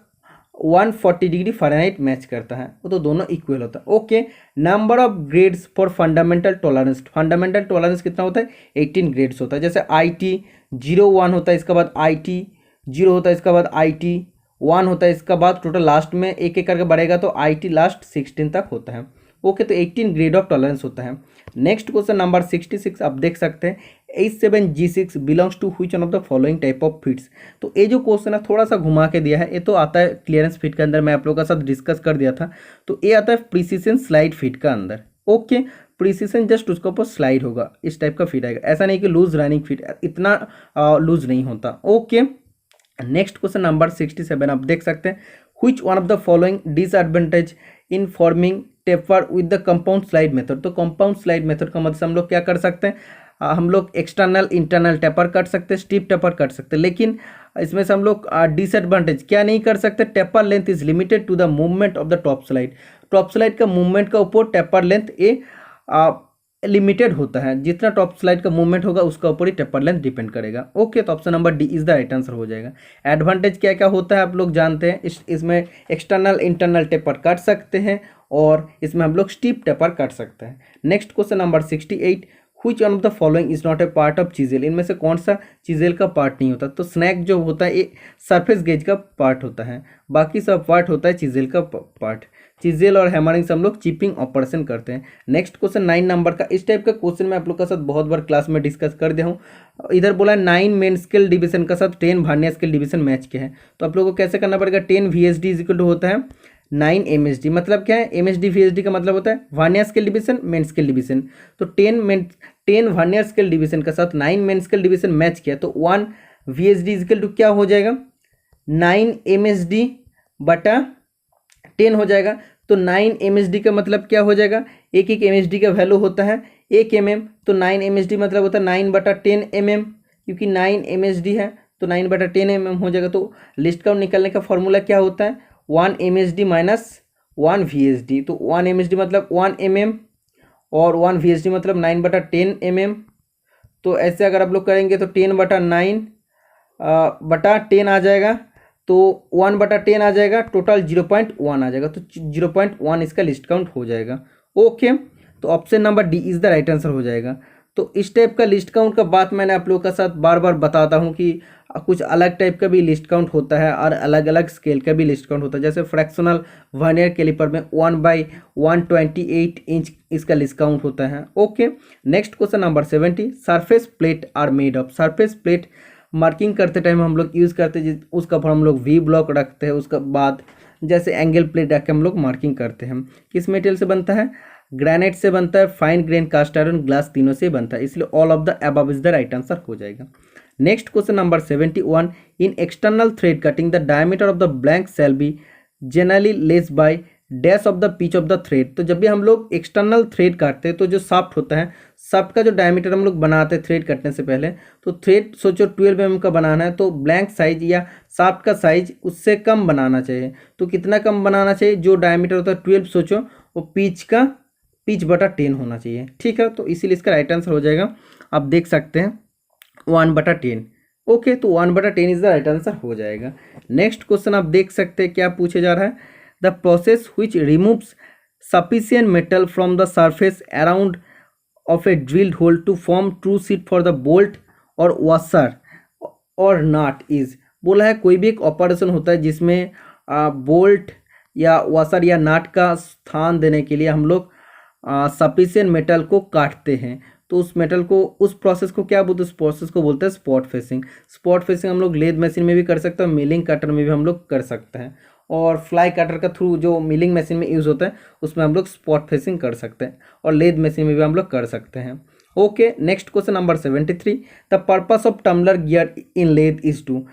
140 डिग्री फ़ारेनहाइट मैच करता है, वो तो दोनों इक्वल होता है। Okay, number of grades for fundamental tolerance. Fundamental tolerance कितना होता है, 18 ग्रेड्स होता है। जैसे IT 01 होता है, इसके बाद IT 0 होता है, इसके बाद IT 1 होता है, इसका बाद टोटल लास्ट में एक एक करके बढ़ेगा तो IT लास्ट 16 तक होता है। ओके, तो 18 ग्रेड ऑफ टॉलरेंस होता है। नेक्स्ट क्वेश्चन नंबर 66 आप देख सकते हैं, H7G6 belongs to which one of the following type of fits. तो ये जो क्वेश्चन है थोड़ा सा घुमा के दिया है, ये तो आता है क्लियरेंस फिट के अंदर, मैं आप लोगों के साथ डिस्कस कर दिया था। तो ये आता है प्रिसीजन स्लाइड फिट का अंदर। ओके, प्रिसीजन जस्ट उसके ऊपर स्लाइड होगा, इस टाइप का फिट आएगा, ऐसा नहीं कि लूज रनिंग फिट, इतना लूज नहीं होता। ओके, नेक्स्ट क्वेश्चन नंबर 67 आप देख सकते हैं, which one of the following disadvantage in forming taper with the compound slide method. तो कंपाउंड स्लाइड मेथड का मतलब हम लोग क्या कर सकते हैं, हम लोग एक्सटर्नल इंटरनल टेपर कट सकते हैं, स्टीप टेपर कट सकते हैं, लेकिन इसमें से हम लोग डिसएडवांटेज क्या नहीं कर सकते, taper length is limited to the movement of the top slide. Top slide का मूवमेंट का ऊपर टेपर लेंथ ये लिमिटेड होता है, जितना टॉप स्लाइड का मूवमेंट होगा उसका ऊपर ही टेपर लेंथ डिपेंड करेगा। ओके, तो option number D is the right answer हो जाएगा। एडवांटेज क्या क्या होता है आप लोग जानते हैं, इसमें एक्सटर्नल इंटरनल टेपर काट सकते हैं और इसमें हम लोग स्टीप टेपर काट सकते हैं। Next question number 68, which one of the following is not a part of chisel. इनमें से कौन सा चीजेल का पार्ट नहीं होता। तो स्नैक जो होता है ये सरफेस गेज का पार्ट होता है, बाकी सब पार्ट होता है चीजेल का पार्ट। चीजेल और हैमरिंग से हम लोग चिपिंग ऑपरेशन करते हैं। नेक्स्ट क्वेश्चन 9 नंबर का, इस टाइप का क्वेश्चन मैं आप लोग का साथ बहुत बार क्लास में डिस्कस कर दिया हूँ। इधर बोला 9 मेन स्केल डिवीजन का साथ 10 वर्नियर स्केल डिवीजन मैच के हैं, तो आप लोगों को कैसे करना पड़ेगा, 10 VSD इक्वल टू होता है 9 MSD, मतलब क्या है MSD VSD का मतलब होता है vernier scale division main scale division. तो 10 वर्नियर स्केल डिवीजन के साथ 9 मेन स्केल डिवीजन मैच किया तो 1 VSD इक्वल टू क्या हो जाएगा 9 MSD बटा 10 हो जाएगा। तो 9 MSD का मतलब क्या हो जाएगा, एक MSD का वैल्यू होता है 1 mm, तो 9 MSD मतलब होता है 9 बटा 10 mm, क्योंकि 9 MSD है तो 9 बटा 10 mm हो जाएगा। तो लिस्ट काउंट निकालने का फॉर्मूला क्या होता है 1 MSD माइनस 1 VSD। तो 1 MSD मतलब 1 mm और 1 VSD मतलब 9 बटा 10 mm। तो ऐसे अगर आप लोग करेंगे तो 10 बटा 9 बटा 10 आ जाएगा, तो 1 बटा 10 आ जाएगा, टोटल 0.1 आ जाएगा। तो 0.1 इसका लिस्ट काउंट हो जाएगा। ओके, तो option number D is the right answer हो जाएगा। तो इस टाइप का लिस्ट काउंट का बात मैंने आप लोगों के साथ बार बार बताता हूँ कि कुछ अलग टाइप का भी लिस्ट काउंट होता है और अलग अलग स्केल का भी लिस्ट काउंट होता है। जैसे फ्रैक्शनल वर्नियर कैलिपर में 1/128 इंच इसका लिस्ट काउंट होता है। Okay, next question number 70, surface plate are made of. Surface plate marking करते टाइम हम लोग यूज़ करते हैं उसका पर हम लोग वी ब्लॉक रखते हैं, उसका बाद जैसे एंगल प्लेट रख के हम लोग मार्किंग करते हैं। किस मेटेरियल से बनता है, ग्रेनाइट से बनता है, fine grain cast iron, glass, तीनों से बनता है, इसलिए all of the above is the right answer हो जाएगा। Next question number 71, in external thread cutting the diameter of the blank shall be generally less by dash of the pitch of the thread. तो जब भी हम लोग external thread काटते हैं तो जो शाफ्ट होता है, शाफ्ट का जो डायमीटर हम लोग बनाते हैं थ्रेड कटने से पहले, तो थ्रेड सोचो 12 mm का बनाना है तो ब्लैंक साइज या शाफ्ट का साइज उससे कम बनाना चाहिए। तो कितना कम बनाना चाहिए, जो डायमीटर होता है 12 सोचो वो पिच बटा 10 होना चाहिए। ठीक है, तो इसीलिए इसका राइट आंसर हो जाएगा, आप देख सकते हैं 1/10। ओके, तो 1/10 इज द राइट आंसर हो जाएगा। नेक्स्ट क्वेश्चन आप देख सकते हैं क्या पूछे जा रहा है, the process which removes sufficient metal from the surface around of a drilled hole to form true seat for the bolt और वॉशर और नट इज। बोला है कोई भी एक ऑपरेशन होता है जिसमें बोल्ट या वॉशर या नट का स्थान देने के लिए हम लोग सफिशिएंट मेटल को काटते हैं। तो उस मेटल को, उस प्रोसेस को क्या बोलते हैं, उस प्रोसेस को बोलते हैं स्पॉट फेसिंग। स्पॉट फेसिंग हम लोग लेद मशीन में भी कर सकते हैं, मिलिंग कटर में भी हम लोग कर सकते हैं, और फ्लाई कटर का थ्रू जो मिलिंग मशीन में यूज़ होता है उसमें हम लोग स्पॉट फेसिंग कर सकते हैं, और लेद मशीन में भी हम लोग कर सकते हैं। Okay, next question number 73, the purpose of tumbler gear in lathe is to.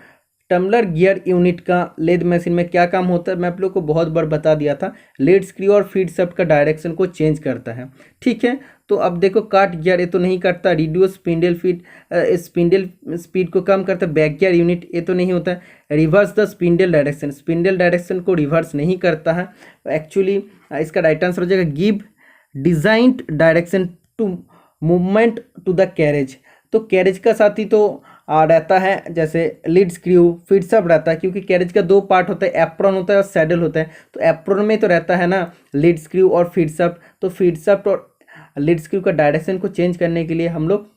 Tumbler gear unit का लेद मशीन में क्या काम होता है, मैं आप लोग को बहुत बार बता दिया था, लेड स्क्रू और फीड शाफ्ट का डायरेक्शन को चेंज करता है। ठीक है, तो अब देखो काट गियर ये तो नहीं करता, रिड्यूस स्पिंडल स्पीड को कम करता है, बैक गियर यूनिट ये तो नहीं होता है, रिवर्स द स्पिंडल डायरेक्शन को रिवर्स नहीं करता है। एक्चुअली इसका राइट आंसर हो जाएगा give designed direction to movement to the carriage. तो कैरेज का साथ ही तो रहता है, जैसे लीड स्क्रू फीड शाफ्ट रहता है, क्योंकि कैरेज का दो पार्ट होता है, एप्रोन होता है और सैडल होता है। तो एप्रोन में तो रहता है ना लीड स्क्रू और फीड शाफ्ट, तो फीड शाफ्ट और लीड स्क्रू का डायरेक्शन को चेंज करने के लिए हम लोग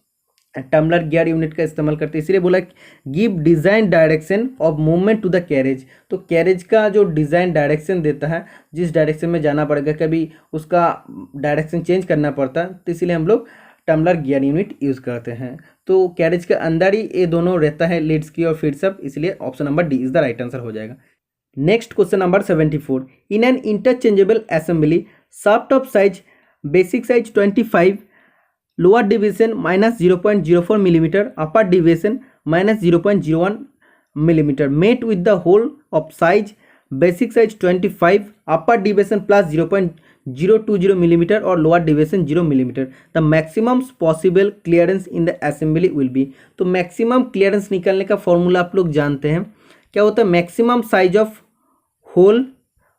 टम्बलर गियर यूनिट का इस्तेमाल करते हैं। इसलिए बोला give design direction of movement to the carriage. तो कैरेज का जो डिज़ाइन डायरेक्शन देता है, जिस डायरेक्शन में जाना पड़ेगा, कभी उसका डायरेक्शन चेंज करना पड़ता है, तो इसीलिए हम लोग टम्बलर गियर यूनिट यूज़ करते हैं। तो कैरेज के अंदर ही ये दोनों रहता है, लीड स्क्रू और फीड शाफ्ट, इसलिए option number D is the right answer हो जाएगा। Next question number 74, in an interchangeable assembly shaft of size basic size 25, lower division -0.04 millimetre, upper division -0.01 millimetre, mate with the hole of size basic size 25, upper division +0.020 millimetre और lower division 0 millimetre, the maximum possible clearance in the assembly will be. तो maximum clearance निकालने का formula आप लोग जानते हैं, क्या होता है, maximum size of hole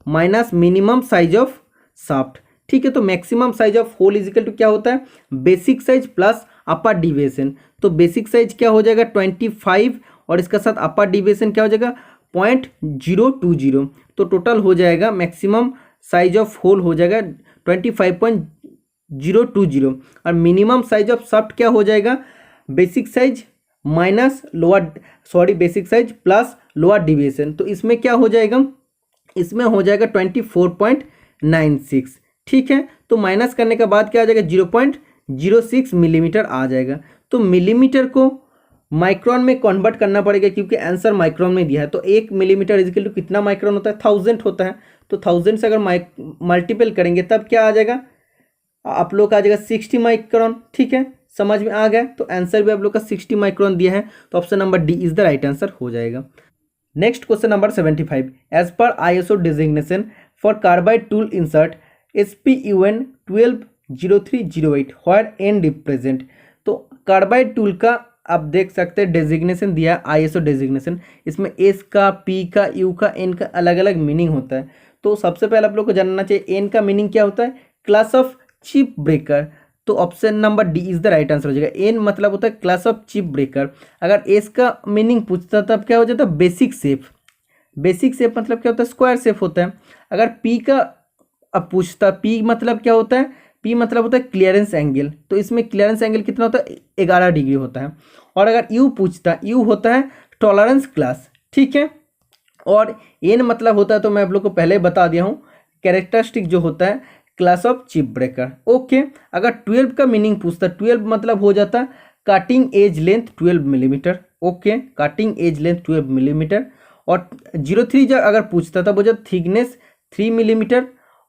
minus minimum size of shaft. ठीक है, तो maximum size of hole is equal to क्या होता है, basic size plus upper division. तो बेसिक साइज क्या हो जाएगा 25, और इसका साथ अपर डिवीजन क्या हो जाएगा 0.020, तो टोटल हो जाएगा मैक्सिमम साइज ऑफ होल हो जाएगा 25.020, और मिनिमम साइज ऑफ शाफ्ट क्या हो जाएगा, basic size minus basic size plus lower division. तो इसमें क्या हो जाएगा, इसमें हो जाएगा 24.96। ठीक है, तो माइनस करने के बाद क्या आ जाएगा 0.06 मिलीमीटर आ जाएगा। तो मिलीमीटर को माइक्रोन में कन्वर्ट करना पड़ेगा क्योंकि आंसर माइक्रोन में दिया है। तो 1 मिलीमीटर इजिकल टू कितना माइक्रोन होता है, 1000 होता है। तो 1000 से अगर मल्टीपल करेंगे तब क्या आ जाएगा, आप लोग का आ जाएगा 60 माइक्रोन। ठीक है, समझ में आ गया। तो आंसर भी आप लोग का 60 माइक्रोन दिया है, तो option number D is the right answer हो जाएगा। नेक्स्ट क्वेश्चन नंबर 75, एज पर ISO designation for carbide tool insert SPUN 120308 where N represent. तो कार्बाइड टूल का आप देख सकते हैं डेजिग्नेशन दिया ISO डेजिग्नेशन, इसमें एस का, पी का, यू का, एन का अलग अलग मीनिंग होता है। तो सबसे पहले आप लोग को जानना चाहिए एन का मीनिंग क्या होता है, क्लास ऑफ चिप ब्रेकर। तो option number D is the right answer हो जाएगा। एन मतलब होता है क्लास ऑफ चिप ब्रेकर। अगर एस का मीनिंग पूछता तब क्या हो जाता है, बेसिक शेप। बेसिक शेप मतलब क्या होता है, स्क्वायर शेप होता है। अगर पी का अब पूछता, पी मतलब क्या होता है, पी मतलब होता है क्लियरेंस एंगल। तो इसमें क्लियरेंस एंगल कितना होता है, 11 डिग्री होता है। और अगर यू पूछता, यू होता है टॉलरेंस क्लास। ठीक है, और एन मतलब होता है, तो मैं आप लोग को पहले बता दिया हूँ, कैरेक्टरिस्टिक जो होता है class of chip breaker. Okay, अगर 12 का मीनिंग पूछता, 12 मतलब हो जाता है cutting edge length 12 millimetre. Okay, cutting edge length 12 millimetre. और 03 जब अगर पूछता था वो जब थिकनेस 3 मिलीमीटर।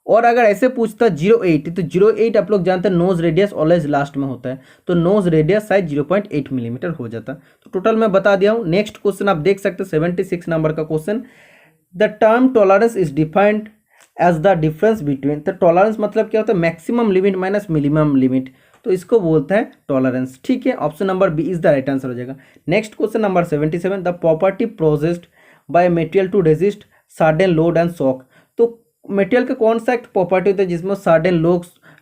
और अगर ऐसे पूछता 08, तो 08 आप लोग जानते हैं नोज रेडियस ऑलवेज लास्ट में होता है, तो नोज रेडियस साइज 0.8 मिलीमीटर हो जाता। तो टोटल मैं बता दिया हूँ। नेक्स्ट क्वेश्चन आप देख सकते हैं 76 नंबर का question, the term tolerance is defined as the difference between. तो टॉलरेंस मतलब क्या होता है, maximum limit minus minimum limit, तो इसको बोलता है टॉलरेंस। ठीक है, option number B is the right answer हो जाएगा। Next question number 77, the property possessed by material to resist sudden load and shock. तो मटेरियल का कौन सा एक प्रॉपर्टी होता है जिसमें सडन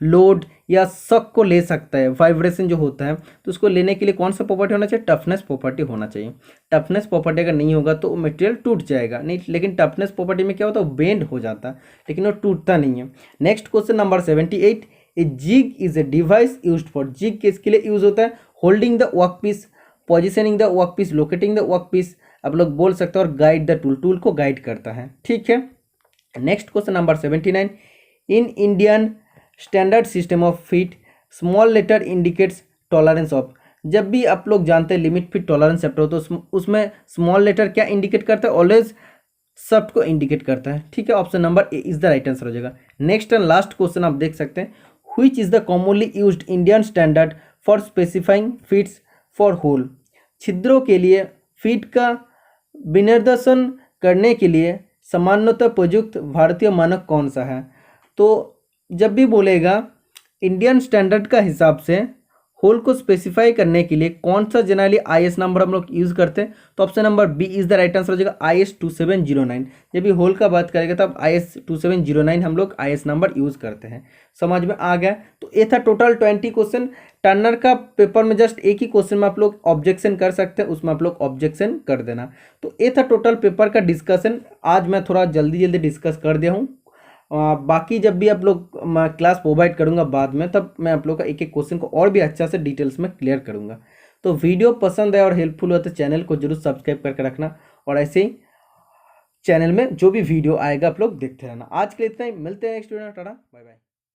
लोड या शॉक को ले सकता है, वाइब्रेशन जो होता है, तो उसको लेने के लिए कौन सा प्रॉपर्टी होना चाहिए, टफनेस प्रॉपर्टी होना चाहिए। टफनेस प्रॉपर्टी अगर नहीं होगा तो मटेरियल टूट जाएगा नहीं, लेकिन टफनेस प्रॉपर्टी में क्या होता है, बेंड हो जाता है, लेकिन वो टूटता नहीं है। Next question number 78, a jig is a device used for, jig किसके लिए यूज होता है, holding the work piece, positioning the work piece, locating the work piece, आप लोग बोल सकते हो, और गाइड द टूल, टूल को गाइड करता है। ठीक है, next question number 79, in Indian standard system of fits small letter indicates tolerance of. जब भी आप लोग जानते हैं लिमिट फिट टॉलरेंस चैप्टर हो, तो उसमें स्मॉल लेटर क्या इंडिकेट करता है, ऑलवेज सब को इंडिकेट करता है। ठीक है, option number A is the right answer हो जाएगा। नेक्स्ट एंड लास्ट क्वेश्चन आप देख सकते हैं, which is the commonly used Indian standard for specifying fits for hole. छिद्रों के लिए फीट का विनिर्देशन करने के लिए सामान्यतः प्रयुक्त भारतीय मानक कौन सा है। तो जब भी बोलेगा इंडियन स्टैंडर्ड का हिसाब से होल को स्पेसिफाई करने के लिए कौन सा जनरली IS नंबर हम लोग यूज़ करते हैं, तो option number B is the right answer हो जाएगा, IS 2709। जब भी होल का बात करेगा तब IS 2709 हम लोग IS नंबर यूज़ करते हैं। समझ में आ गया। तो ये था टोटल 20 क्वेश्चन। टर्नर का पेपर में जस्ट एक ही क्वेश्चन में आप लोग ऑब्जेक्शन कर सकते हैं, उसमें आप लोग ऑब्जेक्शन कर देना। तो ये था टोटल पेपर का डिस्कशन। आज मैं थोड़ा जल्दी डिस्कस कर दिया हूँ। बाकी जब भी आप लोग मैं क्लास प्रोवाइड करूंगा बाद में, तब मैं आप लोग का एक एक क्वेश्चन को और भी अच्छा से डिटेल्स में क्लियर करूंगा। तो वीडियो पसंद है और हेल्पफुल हो तो चैनल को जरूर सब्सक्राइब करके रखना, और ऐसे ही चैनल में जो भी वीडियो आएगा आप लोग देखते रहना। आज के लिए इतना ही, मिलते हैं नेक्स्ट वीडियो में। Tata, bye bye.